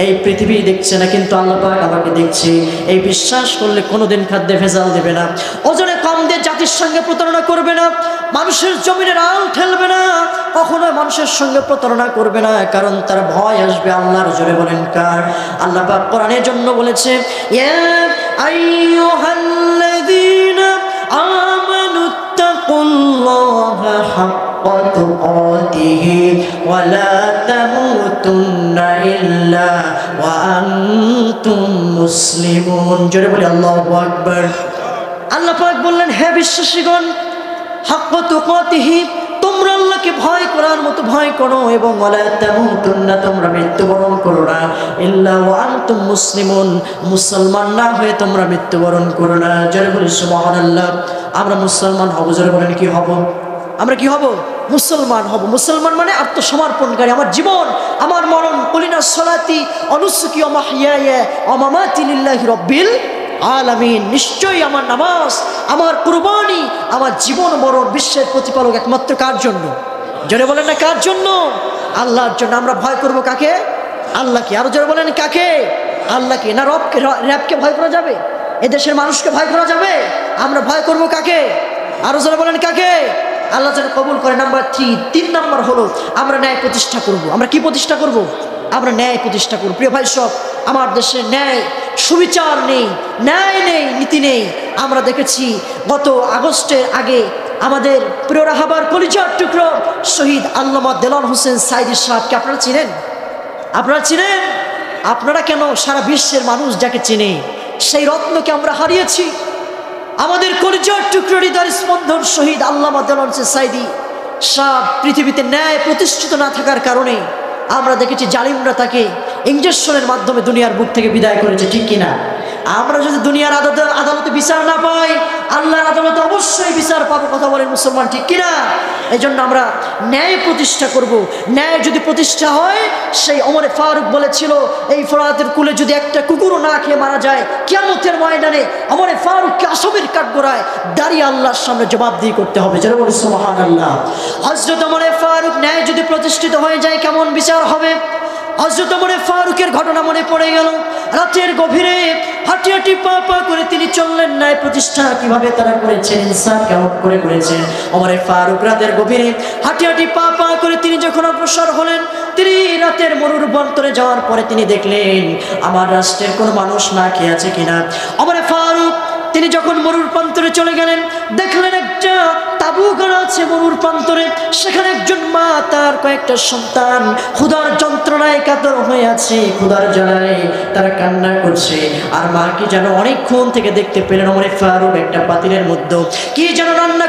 এই পৃথিবী দেখছে না কিন্তু আল্লাহ পাক আমাকে দেখছে, এই বিশ্বাস করলে কোনোদিন খাদ্যে ভেজাল দেবে না, ওজনে কম দিয়ে জাতির সঙ্গে প্রতারণা করবে না, মানুষের জমিনের আল ঠেলবে না, কখনো মানুষের সঙ্গে প্রতারণা করবে না, কারণ তার ভয় আসবে আল্লাহর। জোরে বলেন কার? আল্লাহ পাক কোরআনের জন্য বলেছে, ইয়া আইয়ুহাল্লাযীনা আমানুত্তাকুল্লাহা হাক্কা তুকাতিহি ওয়া লা তামুতুন্না ইল্লা ওয়া আনতুম মুসলিমুন। জোরে বলি আল্লাহু আকবার। আল্লাহ পাক বললেন, হে বিশ্বাসীগণ, হাক্কা তুকাতিহি, তোমরা আল্লাহকে ভয় করার মতো ভয় করো, এবং ওয়ালা তামুতুন্না, তোমরা মৃত্যুবরণ করো না ইল্লা ওয়া আনতুম মুসলিমুন, মুসলমান না হয়ে তোমরা মৃত্যুবরণ করো না। জোরে বলি সুবহানাল্লাহ। আমরা মুসলমান হব, জোরে বলেন কি হব? আমরা কি হব? মুসলমান হব। মুসলমান মানে আত্মসমর্পণকারী। আমার জীবন, আমার মরণ, কুলিনা সলাতি অনুসুকি ওয়া মাহইয়ায়া ওয়া মামাতি লিল্লাহি রাব্বিল আলামিন। নিশ্চয়ই আমার নামাজ, আমার কুরবানি, আমার জীবন মরণ বিশ্বের প্রতিপালক একমাত্র কার জন্য? জোরে বলেন না কার জন্য? আল্লাহর জন্য। আমরা ভয় করব কাকে? আল্লাহকে। আরো জোরে বলেন কাকে? আল্লাহকে। না রবকে, র‍্যাবকে ভয় করা যাবে? এদেশের মানুষকে ভয় করা যাবে? আমরা ভয় করব কাকে? আরো জোরে বলেন কাকে? আল্লাহ যেন কবুল করে। নাম্বার 3, 3 নাম্বার হলো আমরা ন্যায় প্রতিষ্ঠা করব। আমরা কি প্রতিষ্ঠা করব? আমরা ন্যায় প্রতিষ্ঠা করব। প্রিয় ভাই সব, আমার দেশে ন্যায় সুবিচার নেই, ন্যায় নেই, নীতি নেই। আমরা দেখেছি গত আগস্টের আগে আমাদের প্রিয় রাহাবার কলিজার টুকরো শহীদ আল্লামা দেলোয়ার হোসেন সাইদি সাহেবকে আপনারা চিনেন? আপনারা চিনেন? আপনারা কেন, সারা বিশ্বের মানুষ যাকে চেনে, সেই রত্নকে আমরা হারিয়েছি। আমাদের কলিজার টুকরো হৃদয় স্পন্দন শহীদ আল্লামা দেলোয়ার হোসেন সাইদি সাহেব পৃথিবীতে ন্যায় প্রতিষ্ঠিত না থাকার কারণে আমরা দেখেছি জালিমরা তাকে ইঞ্জেকশনের মাধ্যমে দুনিয়ার বুক থেকে বিদায় করেছে, ঠিক কিনা? আমরা যদি দুনিয়ার আদালতে বিচার না পাই, আল্লাহর আদালতে অবশ্যই বিচার পাবো। কথা বলেন মুসলমান, ঠিক কিনা? এই জন্য আমরা ন্যায় প্রতিষ্ঠা করব। ন্যায় যদি প্রতিষ্ঠা হয়, সেই ওমরে ফারুক বলেছিল, এই ফোরাতের কুলে যদি একটা কুকুরও না খেয়ে মারা যায়, কিয়ামতের ময়দানে ওমরে ফারুককে আসামির কাঠগড়ায় দাঁড়িয়ে আল্লাহর সামনে জবাবদিহি করতে হবে। যারা বলে সুবহানাল্লাহ। হযরত ওমরে ফারুক ন্যায় যদি প্রতিষ্ঠিত হয়ে যায়, কেমন বিচার হবে? হযরত ওমরে ফারুকের ঘটনা মনে পড়ে গেল। রাতের গভীরে হাঁটি হাঁটি পা পা করে তিনি চললেন। ন্যায় প্রতিষ্ঠা কিভাবে তারা করেছেন, ইনসাফ কেমন করে করেছেন। ওমরে ফারুক রাতের গভীরে হাঁটি হাঁটি পা পা করে তিনি যখন অগ্রসর হলেন, তিনি রাতের মরুর প্রান্তরে যাওয়ার পরে তিনি দেখলেন আমার রাষ্ট্রের কোনো মানুষ না খেয়ে আছে কিনা। ওমরে ফারুক তিনি যখন মরুর প্রান্তরে চলে গেলেন, দেখলেন একটা তাবু করা আছে মরুর প্রান্তরে। সেখানে একজন মা, তার কয়েকটা সন্তান ক্ষুধার যন্ত্রণায় কাতর হয়ে আছে, ক্ষুধার জ্বালায় তারা কান্না করছে। আর মা কি যেন অনেকক্ষণ থেকে দেখতে পেলেন ওমরে ফারুক একটা পাতিলের মধ্যে কি যেন রান্না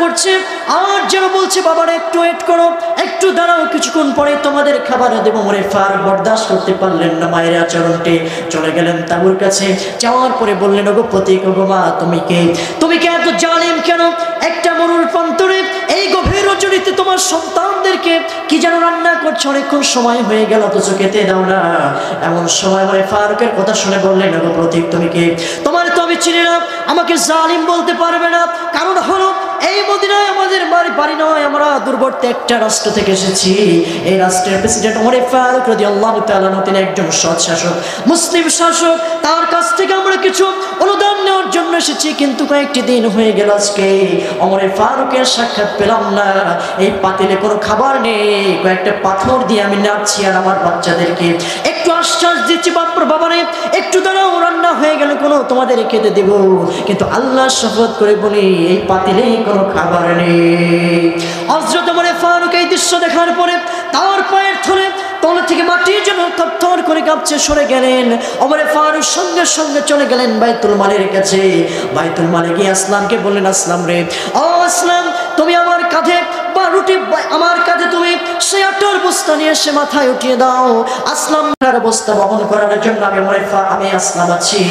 করছে, আর যেন বলছে বাবারা একটু ওয়েট করো, একটু দাঁড়াও, কিছুক্ষণ পরে তোমাদের খাবার দেবো। ওমরে ফারুক বরদাস্ত করতে পারলেন না মায়ের আচরণটি, চলে গেলেন তাবুর কাছে। যাওয়ার পরে বললেন, ওগো প্রতীক, ওগো মা, তুমি কে এত জালিম কেন? একটা মরুর প্রান্তরে এই গভীর রজনীতে তোমার সন্তানদেরকে কি যেন রান্না করছো, অনেকক্ষণ সময় হয়ে গেল অথচ খেতে দাও না। এমন সময় ওমরে ফারুকের কথা শুনে বললেন, ওগো প্রতীক, তুমি কে? তোমার তো আমি চিনি না, আমাকে জালিম বলতে পারবে না। কারণ হলো এই মদিনায় আমাদের বাড়ি নয়, আমরা দূরবর্তী একটা রাষ্ট্র থেকে এসেছি। এই রাষ্ট্রের প্রেসিডেন্ট ওমরে ফারুক রাদিয়াল্লাহু তাআলা আনহু, তিনি একজন সৎ শাসক, মুসলিম শাসক। তার কাছ থেকে আমরা কিছু অনুদান নেওয়ার জন্য এসেছি, কিন্তু কয়েকটি দিন হয়ে গেল আজকে ওমরে ফারুকের সাক্ষাৎ পেলাম না। এই পাতিলে কোনো খাবার নেই, কয়েকটা পাথর দিয়ে আমি নাড়ছি আর আমার বাচ্চাদেরকে একটু আশ্বাস দিচ্ছি, বাবা রে একটু দাঁড়াও, রান্না হয়ে গেলে কোনো তোমাদের খেতে দেব, কিন্তু আল্লাহর শপথ করে বলি এই পাতিলে কোনো খাবার নেই। হযরত ওমরে ফারুক এই দৃশ্য দেখার পরে তার পায়ের থলে তলা থেকে মাটি যেন থরথর করে কাঁপছে, সরে গেলেন। ওমরে ফারুক সঙ্গে সঙ্গে চলে গেলেন বাইতুল মালের কাছে। বাইতুল মালে গিয়ে আসলামকে বললেন, আসলাম রে, ও আসলাম, তুমি আমার কাঁধে বা রুটি, আমার কাঁধে তুমি সেই আটার বস্তা নিয়ে এসে মাথায় উঠিয়ে দাও। আসলাম বস্তা বহন করার জন্য আমি আসলাম আছি,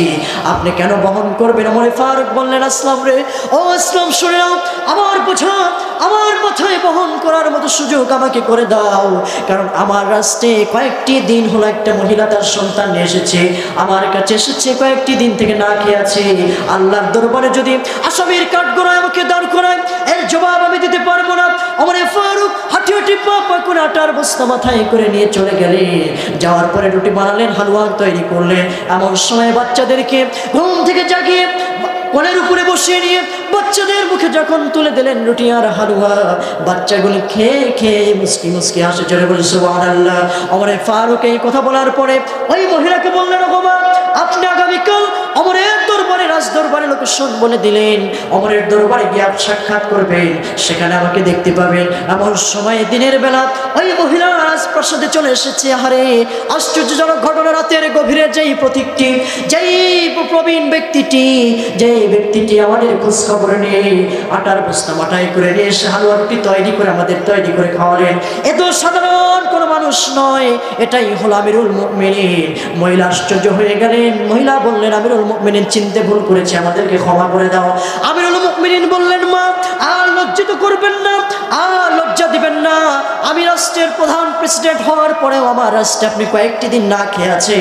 আপনি কেন বহন করবেন? ওমরে ফারুক বললেন, আসলাম রে, ও আসলাম, শুনে নাও, আমার বোঝা আমার মাথায় বহন করার মতো সুযোগ আমাকে করে দাও। কারণ আমার রাস্তায় কয়েকটি দিন হলো একটা মহিলা তার সন্তান নিয়ে এসেছে, আমার কাছে এসেছে, কয়েকটি দিন থেকে না খেয়ে আছে। আল্লাহর দরবারে যদি আসামির কাঠগড়ায় আমাকে দাঁড় করায়, এর জবাব আমি দিতে পারবো না। ওমরে ফারুক হাঁটি হাঁটি পা পা করে আটার বস্তা মাথায় করে নিয়ে চলে গেলেন। যাওয়ার পরে রুটি বানালেন, হালুয়া তৈরি করলেন। এমন সময় বাচ্চাদেরকে ঘুম থেকে জাগিয়ে কোলের উপরে বসিয়ে নিয়ে বাচ্চাদের মুখে যখন তুলে দিলেন রুটি আর হালুয়া, বাচ্চাগুলি খেয়ে খেয়ে মুস্কি মুস্কি হাসে, চলে বলে সুবহানাল্লাহ। ওমরে ফারুক এই কথা বলার পরে ওই মহিলাকে বললেন, ওগো মা, আপনি আগামীকাল ওমরের দরবারে, রাজ দরবারে লোকেশন বলে দিলেন, ওমরের দরবারে গিয়ে সাক্ষাৎ করবেন, সেখানে আমাকে দেখতে পাবেন। এমন সময় দিনের বেলা ওই মহিলা রাজপ্রাসাদে চলে এসেছে। আহারে আশ্চর্যজনক ঘটনা, রাতের গভীরে যেই প্রতীকটি, যেই প্রবীণ ব্যক্তিটি, যে এই ব্যক্তিটি আমাদের খোঁজ খবর নিয়ে আটার বস্তা মাটাই করে নিয়ে এসে হালুয়া রুটি তৈরি করে আমাদের তৈরি করে খাওয়ালেন। এত সাধারণ কোনো মানুষ নয়, এটাই হলো আমিরুল মুমিনিন। মহিলা আশ্চর্য হয়ে গেলেন। মহিলা বললেন, আমিরুল মুমিনিন, চিনতে ভুল করেছে, আমাদেরকে ক্ষমা করে দাও। আমিরুল মুমিনিন বললেন, মা আর লজ্জিত করবেন না, আর লজ্জা দিবেন না। আমি রাষ্ট্রের প্রধান প্রেসিডেন্ট হওয়ার পরেও আমার রাষ্ট্রে আপনি কয়েকটি দিন না খেয়ে আছে,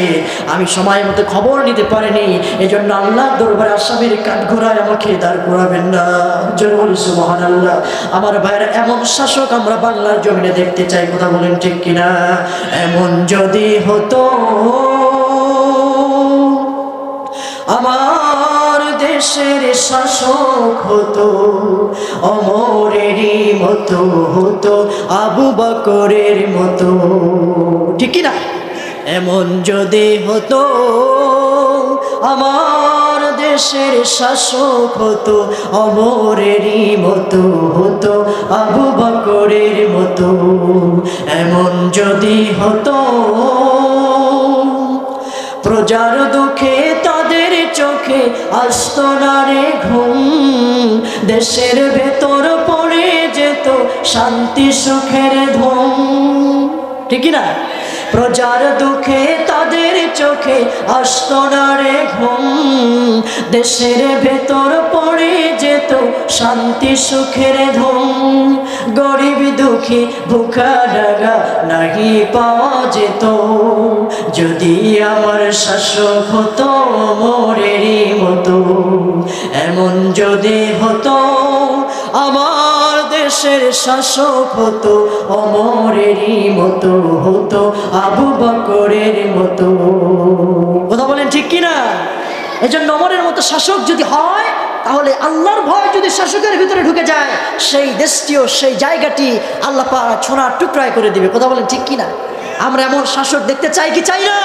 আমি সময় মতো খবর নিতে পারিনি, এই জন্য আল্লাহর দরবারে আসামির কাঠগড়ায় আমাকে দাঁড় করাবেন না। জোরে সুবহানাল্লাহ। আমার ভাইয়েরা, এমন শাসক আমরা বাংলার জমিনে দেখতে চাই, কথা বলেন ঠিক কিনা? এমন যদি হতো আমার দেশের শাসক হতো, ওমরেরই মতো হতো, আবু বকরের মতো, ঠিক কিনা? এমন যদি হতো আমার দেশের শাসক হতো, ওমরেরই মতো হতো, আবু বকরের মতো। এমন যদি হতো প্রজার দুঃখে তাদের চোখে আসতো না রে ঘুম, দেশের ভেতর পড়ে যেত শান্তি সুখের ধুম, ঠিক না? প্রজার দুঃখে তাদের চোখে আসতো না রে ঘুম, দেশের ভেতর পড়ে যেত শান্তি সুখের ধুম। গরিব দুঃখী ভুখা ডাগা নাহি পাওয়া যেত, যদি আমার শাসক হতো ওমরেরই মতো। এমন যদি হতো আমার দেশের শাসক হতো, ওমরেরই মতো হতো, আবু বকরের মতো। কথা বলেন ঠিক কিনা? এই জন্য ওমরের মতো শাসক যদি হয়, তাহলে আল্লাহর ভয় যদি শাসকের ভিতরে ঢুকে যায়, সেই দেশটিও সেই জায়গাটি আল্লাহ পাক সোনার টুকরায় করে দিবে। কথা বলেন ঠিক কিনা? আমরা এমন শাসক দেখতে চাই কি চাই না?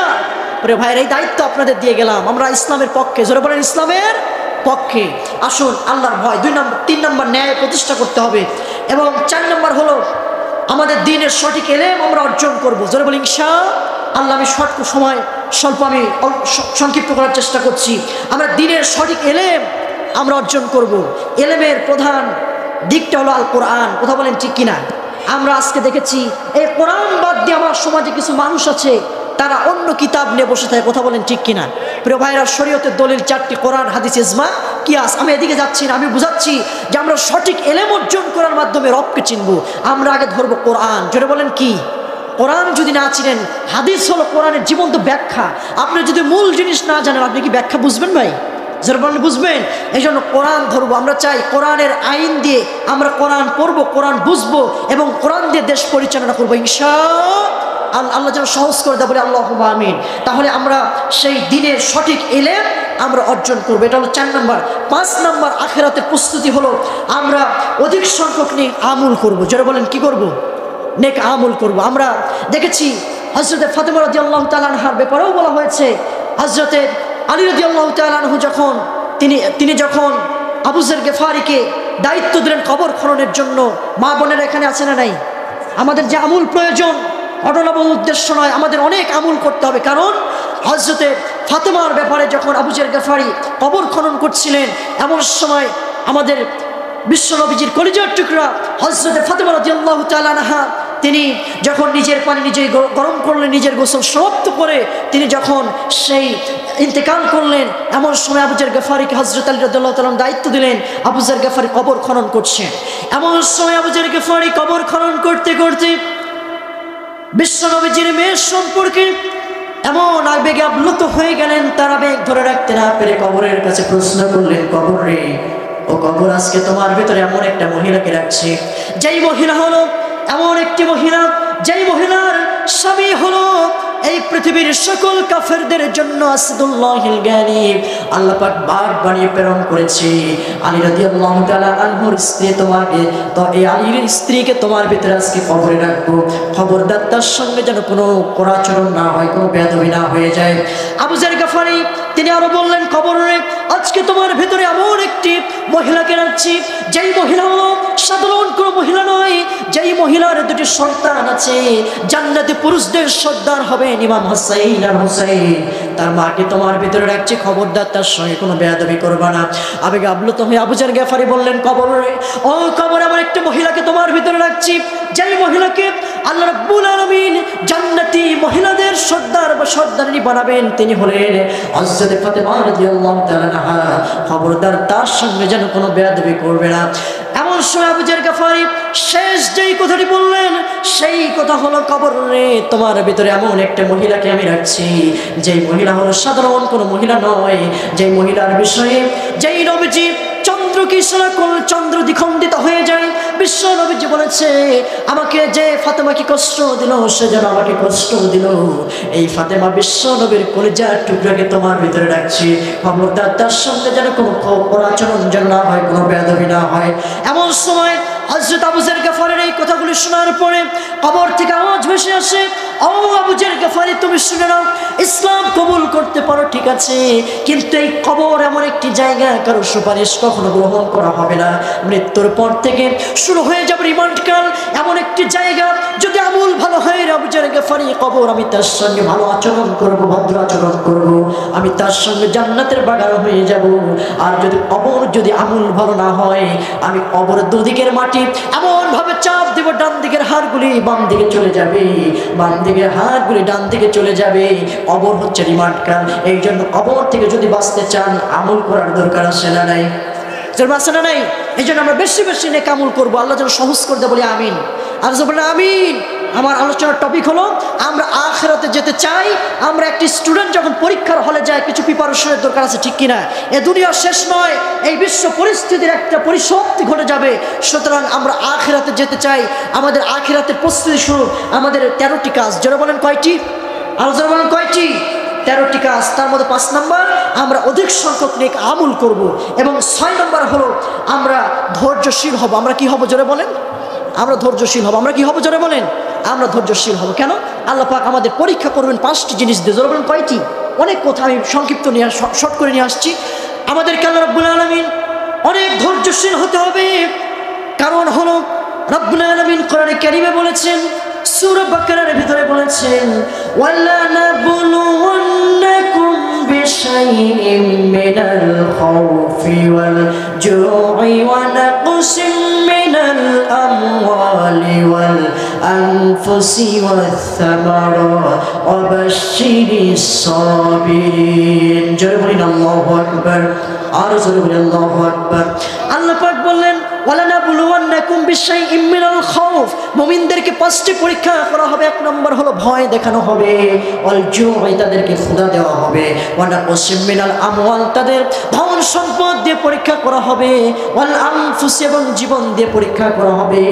প্রিয় ভাইয়ের, এই দায়িত্ব আপনাদের দিয়ে গেলাম। আমরা ইসলামের পক্ষে, জোরে বলেন ইসলামের পক্ষে। আসুন, আল্লাহর ভয় 2 নম্বর, 3 নম্বর ন্যায় প্রতিষ্ঠা করতে হবে, এবং 4 নম্বর হলো আমাদের দ্বীনের সঠিক ইলম আমরা অর্জন করব। জোরে বলি ইনশাআল্লাহ। আমি স্বল্প আমি সংক্ষিপ্ত করার চেষ্টা করছি। আমরা দ্বীনের সঠিক ইলম আমরা অর্জন করব। ইলমের প্রধান দিকটা হলো আল কোরআন। কথা বলেন ঠিক কিনা? আমরা আজকে দেখেছি এই কোরআন বাদ দিয়ে আমার সমাজে কিছু মানুষ আছে, তারা অন্য কিতাব নিয়ে বসে থাকে। কথা বলেন ঠিক কিনা? প্রিয় ভাইরা, শরীয়তের দলিল 4টি, কোরআন, হাদিস, ইজমা, কিয়াস। আমি এদিকে যাচ্ছি না, আমি বুঝাচ্ছি যে আমরা সঠিক ইলম অর্জন করার মাধ্যমে রবকে চিনব। আমরা আগে ধরবো কোরআন। জোরে বলেন কি? কোরআন যদি না চিনেন, হাদিস হলো কোরআনের জীবন্ত ব্যাখ্যা। আপনি যদি মূল জিনিস না জানেন, আপনি কি ব্যাখ্যা বুঝবেন ভাই? জোরে বুঝবেন? এই জন্য কোরআন ধরবো। আমরা চাই কোরআনের আইন দিয়ে আমরা কোরআন পড়বো, কোরআন বুঝবো, এবং কোরআন দিয়ে দেশ পরিচালনা করবো ইনশাআল্লাহ। আল্লাহ যেন সহজ করে দেয়, বলে আল্লাহুম্মা আমিন। তাহলে আমরা সেই দ্বীনের সঠিক ইলম আমরা অর্জন করবো। এটা হলো 4 নম্বর। 5 নম্বর, আখিরাতের প্রস্তুতি হলো আমরা অধিক সংখ্যক নেক আমল করবো। যারা বলেন কি করবো? নেক আমল করবো। আমরা দেখেছি হযরতে ফাতেমা রাদিয়াল্লাহু তাআলা আনহার ব্যাপারেও বলা হয়েছে, হযরতে আলী রাদিয়াল্লাহু তাআলা আনহু যখন তিনি যখন আবু যর গিফারিকে দায়িত্ব দিলেন কবর খননের জন্য। মা বোনের এখানে আছে না নাই? আমাদের যে আমল প্রয়োজন, অটলব উদ্দেশ্য নয়, আমাদের অনেক আমল করতে হবে। কারণ হযরতে ফাতেমার ব্যাপারে যখন আবু যর গিফারি কবর খনন করছিলেন, এমন সময় আমাদের বিশ্বনবীজির কলিজার টুকরা হযরতে ফাতেমা রাদিয়াল্লাহু তাআলা আনহা, তিনি যখন নিজের পানি নিজেই গরম করলেন, নিজের গোসল সমাপ্ত করে তিনি যখন সেই ইন্তেকাল করলেন, এমন সময় আবু যর গিফারিকে হযরত আলী রাদিয়াল্লাহু তাআলা দায়িত্ব দিলেন। আবু যর গিফারি কবর খনন করছেন। এমন সময় আবু যর গিফারি কবর খনন করতে করতে বিশ্বনবীজির মেয়ের সম্পর্কে এমন আবেগে আপ্লুত হয়ে গেলেন, তার আবেগ ধরে রাখতে না পেরে কবরের কাছে প্রশ্ন করলেন, কবর রে, ও কবর, আজকে তোমার ভিতরে এমন একটা মহিলাকে রাখছে, যেই মহিলা হলো এমন একটি মহিলা, যেই মহিলার স্বামী হলো এই পৃথিবীর সকল কাফেরদের জন্য আসাদুল্লাহিল গালিব। আল্লাহ পাক বাঘ বানিয়ে প্রেরণ করেছে। আলী রাদিয়াল্লাহু তাআলা আনহুর স্ত্রী তোমাকে, তো এই আলীর স্ত্রীকে তোমার ভিতরে আজকে কবরে রাখবো। খবরদার তার সঙ্গে যেন কোনো কোরাচরণ না হয়, কোনো বেয়াদবি না হয়ে যায়। আবু যর গিফারি তিনি আরো বললেন, কবরে আজকে তোমার ভিতরে এমন একটি মহিলাকে রাখছি, যেই মহিলা হলো সাধারণ কোনো মহিলা নয়, যেই মহিলার দুটি সন্তান আছে, জান্নাতে পুরুষদের সর্দার হবেন ইমাম হাসাইন আর হুসাইন। তার মাকে তোমার ভিতরে রাখছে, খবরদার তার সঙ্গে কোনো বেয়াদবি করবা না। আবেগে আপ্লুত হয়ে আবু জার গেফারি বললেন, কবরে ও কবর, আমার একটা মহিলাকে তোমার ভিতরে রাখছি, যেই মহিলাকে আল্লাহ রাব্বুল আলামিন জান্নাতি মহিলাদের সর্দার বা সর্দারিনী বানাবেন তিনি হলেন হযরত ফাতেমা রাদিয়াল্লাহু তাআলা আনহা। খবরদার তার সঙ্গে যেন কোনো বেয়াদবি করবে না। এমন সময় আবু জার গেফারি শেষ যেই কথাটি বললেন, সেই কথা হলো, কবরে তোমার ভিতরে এমন একটা মহিলাকে আমি রাখছি, যেই মহিলা হলো সাধারণ কোনো মহিলা নয়, যেই মহিলার বিষয়ে যেই নবীজি চন্দ্রকে ইশারা করলে চন্দ্র দ্বিখণ্ডিত হয়ে যায়। বিশ্ব নবীজি বলেছে, আমাকে যে ফাতেমাকে কষ্ট দিল সে যেন আমাকে কষ্ট দিল। এই ফাতেমা বিশ্ব নবীর কলিজার টুকরাকে তোমার ভিতরে রাখছি, খবরদার তার সঙ্গে যেন কোনো আচরণ যেন না হয়, কোনো বেয়াদবি না হয়। এমন সময় হযরত আবু জার গেফারির এই কথাগুলি শোনার পরে কবর থেকে আওয়াজ ভেসে আসে, ও আবু জার গেফারি, তুমি শুনে নাও, ইসলাম কবুল করতে পারো ঠিক আছে, কিন্তু এই কবর এমন একটি জায়গা, কারো সুপারিশ কখনো গ্রহণ করা হবে না। মৃত্যুর পর থেকে শুরু হয়ে যাবে রিমান্ডকাল, এমন একটি জায়গা, যদি আমল ভালো হয় আবু জার গেফারি, কবর আমি তার সঙ্গে ভালো আচরণ করব, ভদ্র আচরণ করব, আমি তার সঙ্গে জান্নাতের বাগান হয়ে যাব। আর যদি কবর যদি আমল ভালো না হয়, আমি কবর দুদিকের মাটি এমন ভাবে চাপ দেব, ডান দিকের হাড়গুলি বাম দিকে চলে যাবে, বাম দিকের হাড়গুলি ডান দিকে চলে যাবে। কবর হচ্ছে রিমান্ডকাল। এই জন্য কবর থেকে যদি বাঁচতে চান, আমল করার দরকার আছে না নাই? আছে না নাই? এই জন্য আমরা বেশি বেশি নেক আমল করবো, আল্লাহ যেন সহজ করে দেয়, বলি আমিন। আর বলে আমিন। আমার আলোচনার টপিক হলো, আমরা আখিরাতে যেতে চাই। আমরা একটি স্টুডেন্ট যখন পরীক্ষার হলে যায়, কিছু প্রিপারেশনের দরকার আছে, ঠিক কিনা? এ দুনিয়া শেষ নয়, এই বিশ্ব পরিস্থিতির একটা পরিসমাপ্তি ঘটে যাবে। সুতরাং আমরা আখিরাতে যেতে চাই, আমাদের আখিরাতের প্রস্তুতি শুরু। আমাদের 13টি কাজ, যারা বলেন কয়টি? আলোচনা বলেন কয়টি? 13টি কাজ। তার মধ্যে 5 নম্বর, আমরা অধিক সংখ্যক নেক আমল করব, এবং 6 নম্বর হলো আমরা ধৈর্যশীল হব। আমরা কি হব জোরে বলেন? আমরা ধৈর্যশীল হব। আমরা কি হব জোরে বলেন? আমরা ধৈর্যশীল হব। কেন? আল্লাহ পাক আমাদের পরীক্ষা করবেন 5টি জিনিস দিয়ে। জোরে বলেন কয়টি? অনেক কথা আমি সংক্ষিপ্ত নিয়ে শর্ট করে নিয়ে আসছি। আমাদেরকে আল্লাহ রাব্বুল আলামিন অনেক ধৈর্যশীল হতে হবে। কারণ হলো রাব্বুল আলামিন কোরআনে কারীমে বলেছেন, সূরা বাকারার ভিতরে বলেছেন, ওয়ালা নাবলুওয়ান্নাকুম বিশাইইম মিনাল খাউফি ওয়াল জুই ওয়া নাকসিম মিনাল আমওয়ালি ওয়াল আনফুসি ওয়াস সামারাত ওয়া বাশশিরিস সাবিরিন। জোরে বলেন আল্লাহু আকবার। আর জোরে বলেন আল্লাহু আকবার। আল্লাহ পাক বললেন, ওয়ালা নাবলুওয়ান্নাকুম বিশাইইম মিনাল খাউফ, মুমিনদেরকে 5টি পরীক্ষা করা হবে। 1 নম্বর হলো ভয় দেখানো হবে, ওয়াল জুই, তাদেরকে ক্ষুধা দেওয়া হবে, ওয়া নাকসিম মিনাল আমওয়াল, তাদের ধন সম্পদ দিয়ে পরীক্ষা করা হবে, ওয়াল আনফুস, এবং জীবন দিয়ে পরীক্ষা করা হবে।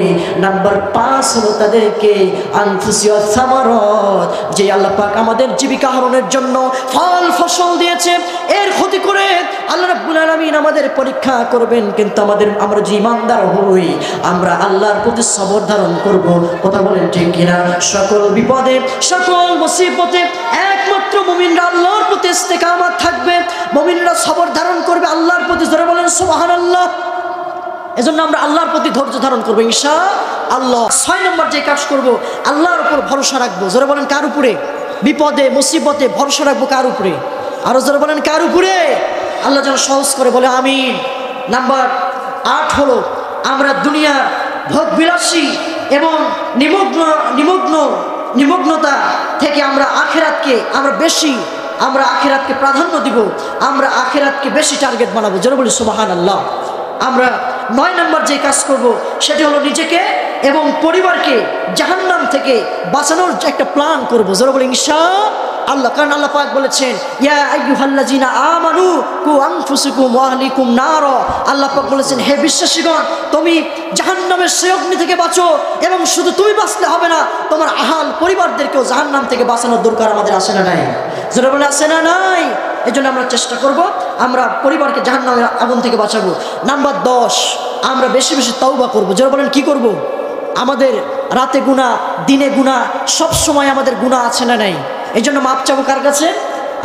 নাম্বার 5 হলো তাদেরকে আনফুসি ওয়াস সামারাত, যে আল্লাহ পাক আমাদের জীবিকা আহরণের জন্য ফল ফসল দিয়েছে, এর ক্ষতি করে আল্লাহ রাব্বুল আলামিন আমাদের পরীক্ষা করবেন। কিন্তু আমরা যে ইমানদার হই, আমরা আল্লাহর প্রতি সবর ধারণ করব। কথা বলেন ঠিক কিনা? সকল বিপদে, সকল মুসিবতে একমাত্র মুমিনরা আল্লাহর প্রতি ইস্তেকামত থাকবে, মুমিনরা সবর ধারণ করবে আল্লাহর প্রতি। জোরে বলেন সুবহানাল্লাহ। এজন্য আমরা আল্লাহর প্রতি ধৈর্য ধারণ করবো ইনশাআল্লাহ। 6 নম্বর যে কাজ করব, আল্লাহর উপর ভরসা রাখবো। জোরে বলেন কার উপরে? বিপদে মুসিবতে ভরসা রাখবো কার উপরে? আরো জোরে বলেন কার উপরে? আল্লাহ যেন সহজ করে বলে আমিন। নাম্বার 8 হলো, আমরা দুনিয়ার ভোগবিলাসী এবং নিমগ্নতা থেকে আমরা আখিরাতকে প্রাধান্য দিব। আমরা আখিরাতকে বেশি টার্গেট বানাবো। যেন বলি সুবহানাল্লাহ। আমরা 9 নম্বর যে কাজ করব, সেটি হলো নিজেকে এবং পরিবারকে জাহান্নাম থেকে বাঁচানোর একটা প্ল্যান করব। যারা বলি ইনশাআল্লাহ। কারণ আল্লাহ পাক বলেছেন, ইয়া আইয়ুহাল্লাযিনা আমানু কু আনফুসাকুম ওয়া আহলিকুম নার। আল্লাহ পাক বলেছেন, হে বিশ্বাসীগণ, তুমি জাহান্নামের সেই অগ্নি থেকে বাঁচো, এবং শুধু তুমি বাঁচলে হবে না, তোমার আহাল পরিবারদেরকেও জাহান্নাম থেকে বাঁচানোর দরকার আমাদের আছে না নাই? যারা বলে আছে না নাই? এই জন্য আমরা চেষ্টা করব, আমরা পরিবারকে জাহান্নামের আগুন থেকে বাঁচাবো। নাম্বার 10, আমরা বেশি বেশি তাওবা করবো। যারা বলেন কি করব? আমাদের রাতে গুনাহ, দিনে গুনাহ, সব সময় আমাদের গুনাহ আছে না নাই? এই জন্য মাপ চাবো কার কাছে?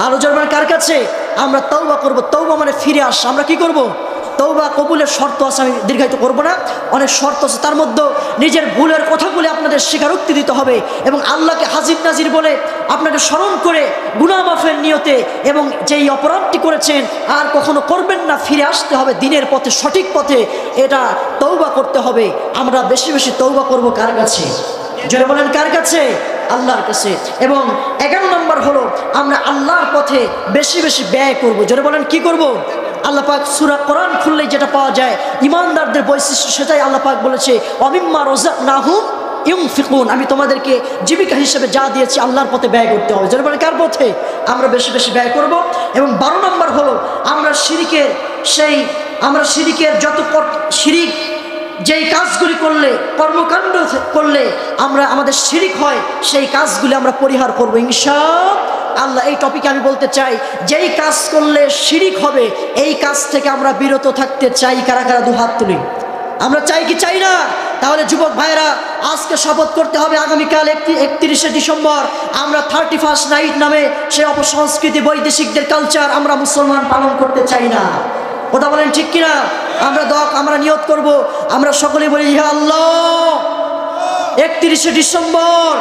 আরো যারা কার কাছে? আমরা তাওবা করব। তাওবা মানে ফিরে আসা। আমরা কি করব? তওবা কবুলের শর্ত আছে, আমি দীর্ঘায়িত করব না, অনেক শর্ত আছে। তার মধ্যে নিজের ভুলের কথাগুলি আপনাদের স্বীকারোক্তি দিতে হবে এবং আল্লাহকে হাজির নাজির বলে আপনাকে স্মরণ করে গুনাহ মাফের নিয়তে এবং যেই অপরাধটি করেছেন আর কখনো করবেন না, ফিরে আসতে হবে দিনের পথে, সঠিক পথে, এটা তওবা করতে হবে। আমরা বেশি বেশি তওবা করব কার কাছে? জোরে বলেন কার কাছে? আল্লাহর কাছে। এবং 11 নম্বর হলো আমরা আল্লাহর পথে বেশি বেশি ব্যয় করব। জোরে বলেন কি করব? আল্লাহ পাক সূরা কোরআন খুললেই যেটা পাওয়া যায় ইমানদারদের বৈশিষ্ট্য, সেটাই আল্লাহ পাক বলেছে, ওয়ামিম্মা রাযাকনাহুম ইউনফিকুন, আমি তোমাদেরকে জীবিকা হিসেবে যা দিয়েছি আল্লাহর পথে ব্যয় করতে হবে। জোরে বলেন কার পথে? আমরা বেশি বেশি ব্যয় করব। এবং 12 নম্বর হলো আমরা শিরিকের যত শিরিক যেই কাজগুলি করলে, কর্মকাণ্ড করলে আমাদের শিরিক হয়, সেই কাজগুলি আমরা পরিহার করবো ইনশাআল্লাহ। এই টপিকে আমি বলতে চাই, যেই কাজ করলে শিরিক হবে এই কাজ থেকে আমরা বিরত থাকতে চাই। কারা কারা দু হাত তুলি? আমরা চাই কি চাই না? তাহলে যুবক ভাইরা আজকে শপথ করতে হবে, আগামীকাল 31শে ডিসেম্বর আমরা 31st নাইট নামে সেই অপসংস্কৃতি বৈদেশিকদের কালচার আমরা মুসলমান পালন করতে চাই না। কথা বলেন ঠিক কিনা? আমরা নিয়ত করব, আমরা সকলেই বলি ইয়া আল্লাহ 31শে ডিসেম্বর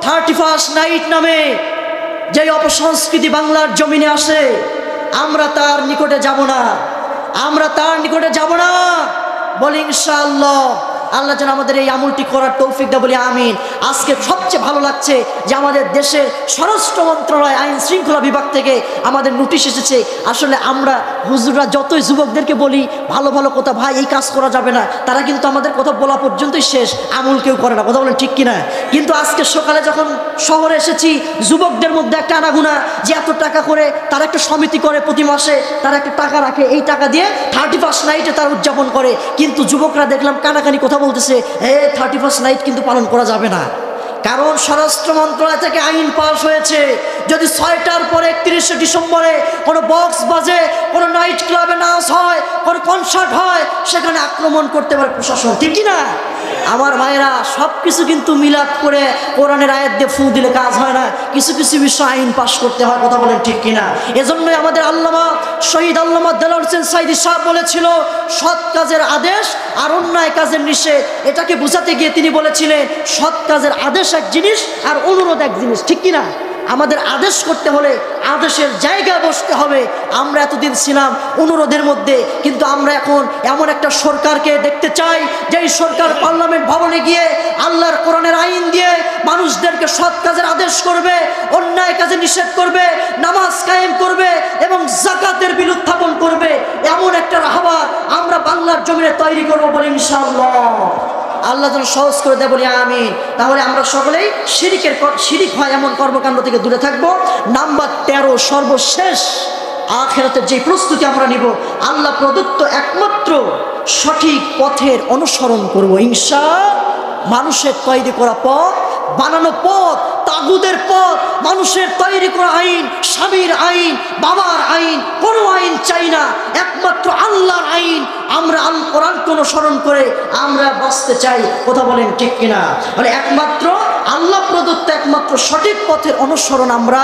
31st নাইট নামে যে অপসংস্কৃতি বাংলার জমিনে আসে আমরা তার নিকটে যাব না, বলি ইনশাআল্লাহ। আল্লাহ যেন আমাদের এই আমলটি করার তৌফিক দেয়, বলি আমিন। আজকে সবচেয়ে ভালো লাগছে যে আমাদের দেশের স্বরাষ্ট্র মন্ত্রণালয় আইন শৃঙ্খলা বিভাগ থেকে আমাদের নোটিশ এসেছে। আসলে আমরা হুজুররা যতই যুবকদেরকে বলি ভালো ভালো কথা, ভাই এই কাজ করা যাবে না, তারা কিন্তু আমাদের কথা বলা পর্যন্তই শেষ, আমল কেউ করে না। কথা বলেন ঠিক কিনা? কিন্তু আজকে সকালে যখন শহরে এসেছি, যুবকদের মধ্যে একটা আনাগুনা যে এত টাকা করে তারা একটা সমিতি করে, প্রতি মাসে তারা একটা টাকা রাখে, এই টাকা দিয়ে 31st নাইটে তারা উদযাপন করে। কিন্তু যুবকরা দেখলাম কানাকানি কথা বলতেছে, 31st নাইট কিন্তু পালন করা যাবে না, কারণ স্বরাষ্ট্র মন্ত্রণালয় থেকে আইন পাস হয়েছে যদি 6টার পরে 31শে ডিসেম্বরে কোনো বক্স বাজে, কোনো নাইট ক্লাবে নাচ হয়, কোনো কনসার্ট হয়, সেখানে আক্রমণ করতে পারে প্রশাসন, ঠিক কি না? আমার ভাইরা সব কিছু কিন্তু মিলাদ করে কোরআনের আয়াত দিয়ে ফু দিলে কাজ হয় না, কিছু কিছু বিষয় আইন পাশ করতে হয়। কথা বলেন ঠিক কিনা? এজন্যই আমাদের শহীদ আল্লামা দেলোয়ার হোসেন সাঈদী সাহেব বলেছিল, সৎ কাজের আদেশ আর অন্যায় কাজের নিষেধ। এটাকে বোঝাতে গিয়ে তিনি বলেছিলেন, সৎ কাজের আদেশ এক জিনিস আর অনুরোধ এক জিনিস, ঠিক কিনা? আমাদের আদেশ করতে হলে আদেশের জায়গায় বসতে হবে। আমরা এতদিন ছিলাম অনুরোধের মধ্যে, কিন্তু আমরা এখন এমন একটা সরকারকে দেখতে চাই যেই সরকার পার্লামেন্ট ভবনে গিয়ে আল্লাহর কোরআনের আইন দিয়ে মানুষদেরকে সৎ কাজের আদেশ করবে, অন্যায় কাজে নিষেধ করবে, নামাজ কায়েম করবে এবং যাকাতের বিল উত্থাপন করবে। এমন একটা রাহবার আমরা বাংলার জমিনে তৈরি করবো বলে ইনশাআল্লাহ। আল্লাহ যেন সহজ করে দেয়, বলি আমিন। তাহলে আমরা সকলেই শিরিক হয় এমন কর্মকাণ্ড থেকে দূরে থাকবো। নাম্বার 13, সর্বশেষ আখিরাতের যে প্রস্তুতি আমরা নিব, আল্লাহ প্রদত্ত একমাত্র সঠিক পথের অনুসরণ করব ইনশাআল্লাহ। মানুষের তৈরি করা পথ, বানানো পথ, তাগুদের পথ, মানুষের তৈরি করা আইন, স্বামীর আইন, বাবার আইন, কোনো আইন চাই না, একমাত্র আল্লাহর আইন। আমরা আল কোরআনকে অনুসরণ করে আমরা বাঁচতে চাই। কথা বলেন ঠিক কিনা? মানে একমাত্র আল্লাহ প্রদত্ত একমাত্র সঠিক পথের অনুসরণ আমরা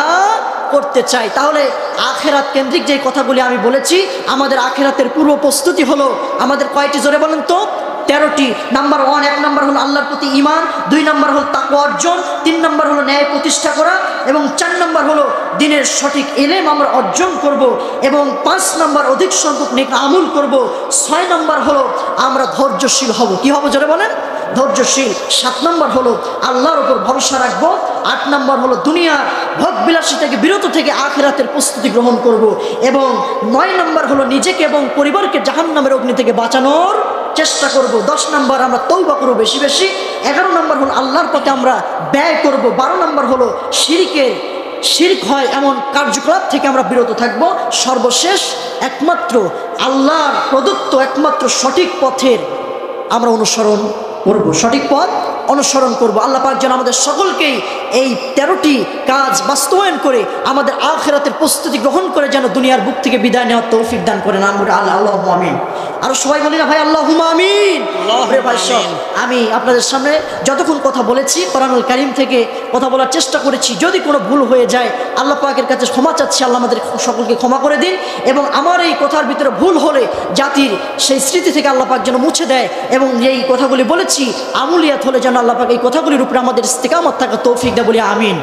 করতে চাই। তাহলে আখেরাত কেন্দ্রিক যে কথাগুলি আমি বলেছি, আমাদের আখেরাতের পূর্ব প্রস্তুতি হলো আমাদের কয়টি? জোরে বলেন তো। 13টি। নাম্বার 1, 1 নম্বর হলো আল্লাহর প্রতি ঈমান, 2 নম্বর হলো তাকওয়া অর্জন, 3 নম্বর হলো ন্যায় প্রতিষ্ঠা করা এবং 4 নম্বর হলো দ্বীনের সঠিক ইলম আমরা অর্জন করব এবং 5 নম্বর অধিক সংখ্যক নেক আমল করব। 6 নম্বর হলো আমরা ধৈর্যশীল হব। কি হব জোরে বলেন? ধৈর্যশীল। 7 নম্বর হলো আল্লাহর উপর ভরসা রাখবো। 8 নম্বর হলো দুনিয়ার ভোগবিলাসী থেকে বিরত থেকে আখিরাতের প্রস্তুতি গ্রহণ করব এবং 9 নম্বর হলো নিজেকে এবং পরিবারকে জাহান্নামের অগ্নি থেকে বাঁচানোর চেষ্টা করব। 10 নম্বর আমরা তওবা করব বেশি বেশি। 11 নম্বর হলো আল্লাহর পথে আমরা ব্যয় করব। 12 নম্বর হলো শিরক হয় এমন কার্যকলাপ থেকে আমরা বিরত থাকব। সর্বশেষ একমাত্র আল্লাহর প্রদত্ত একমাত্র সঠিক পথের আমরা অনুসরণ করব, সঠিক পথ অনুসরণ করব। আল্লাহ পাক যেন আমাদের সকলকেই এই 13টি কাজ বাস্তবায়ন করে আমাদের আখিরাতের প্রস্তুতি গ্রহণ করে যেন দুনিয়ার বুক থেকে বিদায় নেওয়ার তৌফিক দান করেন। আমরা আল্লাহুম্মা আমিন। আর সবাই বলি না ভাই আল্লাহুম্মা আমিন। আমি আপনাদের সামনে যতক্ষণ কথা বলেছি কোরআনুল কারীম থেকে কথা বলার চেষ্টা করেছি, যদি কোনো ভুল হয়ে যায় আল্লাহ পাকের কাছে ক্ষমা চাচ্ছি, আল্লাহ আমাদের সকলকে ক্ষমা করে দিন। এবং আমার এই কথার ভিতরে ভুল হলে জাতির সেই স্মৃতি থেকে আল্লাহ পাক যেন মুছে দেয়, এবং যেই কথাগুলি বলেছি আমুলিয়াত হলে যেন আল্লাহ পাক এই কথাগুলির উপরে আমাদের ইস্তিকামত থাকা তৌফিক দেয়, বলি আমিন।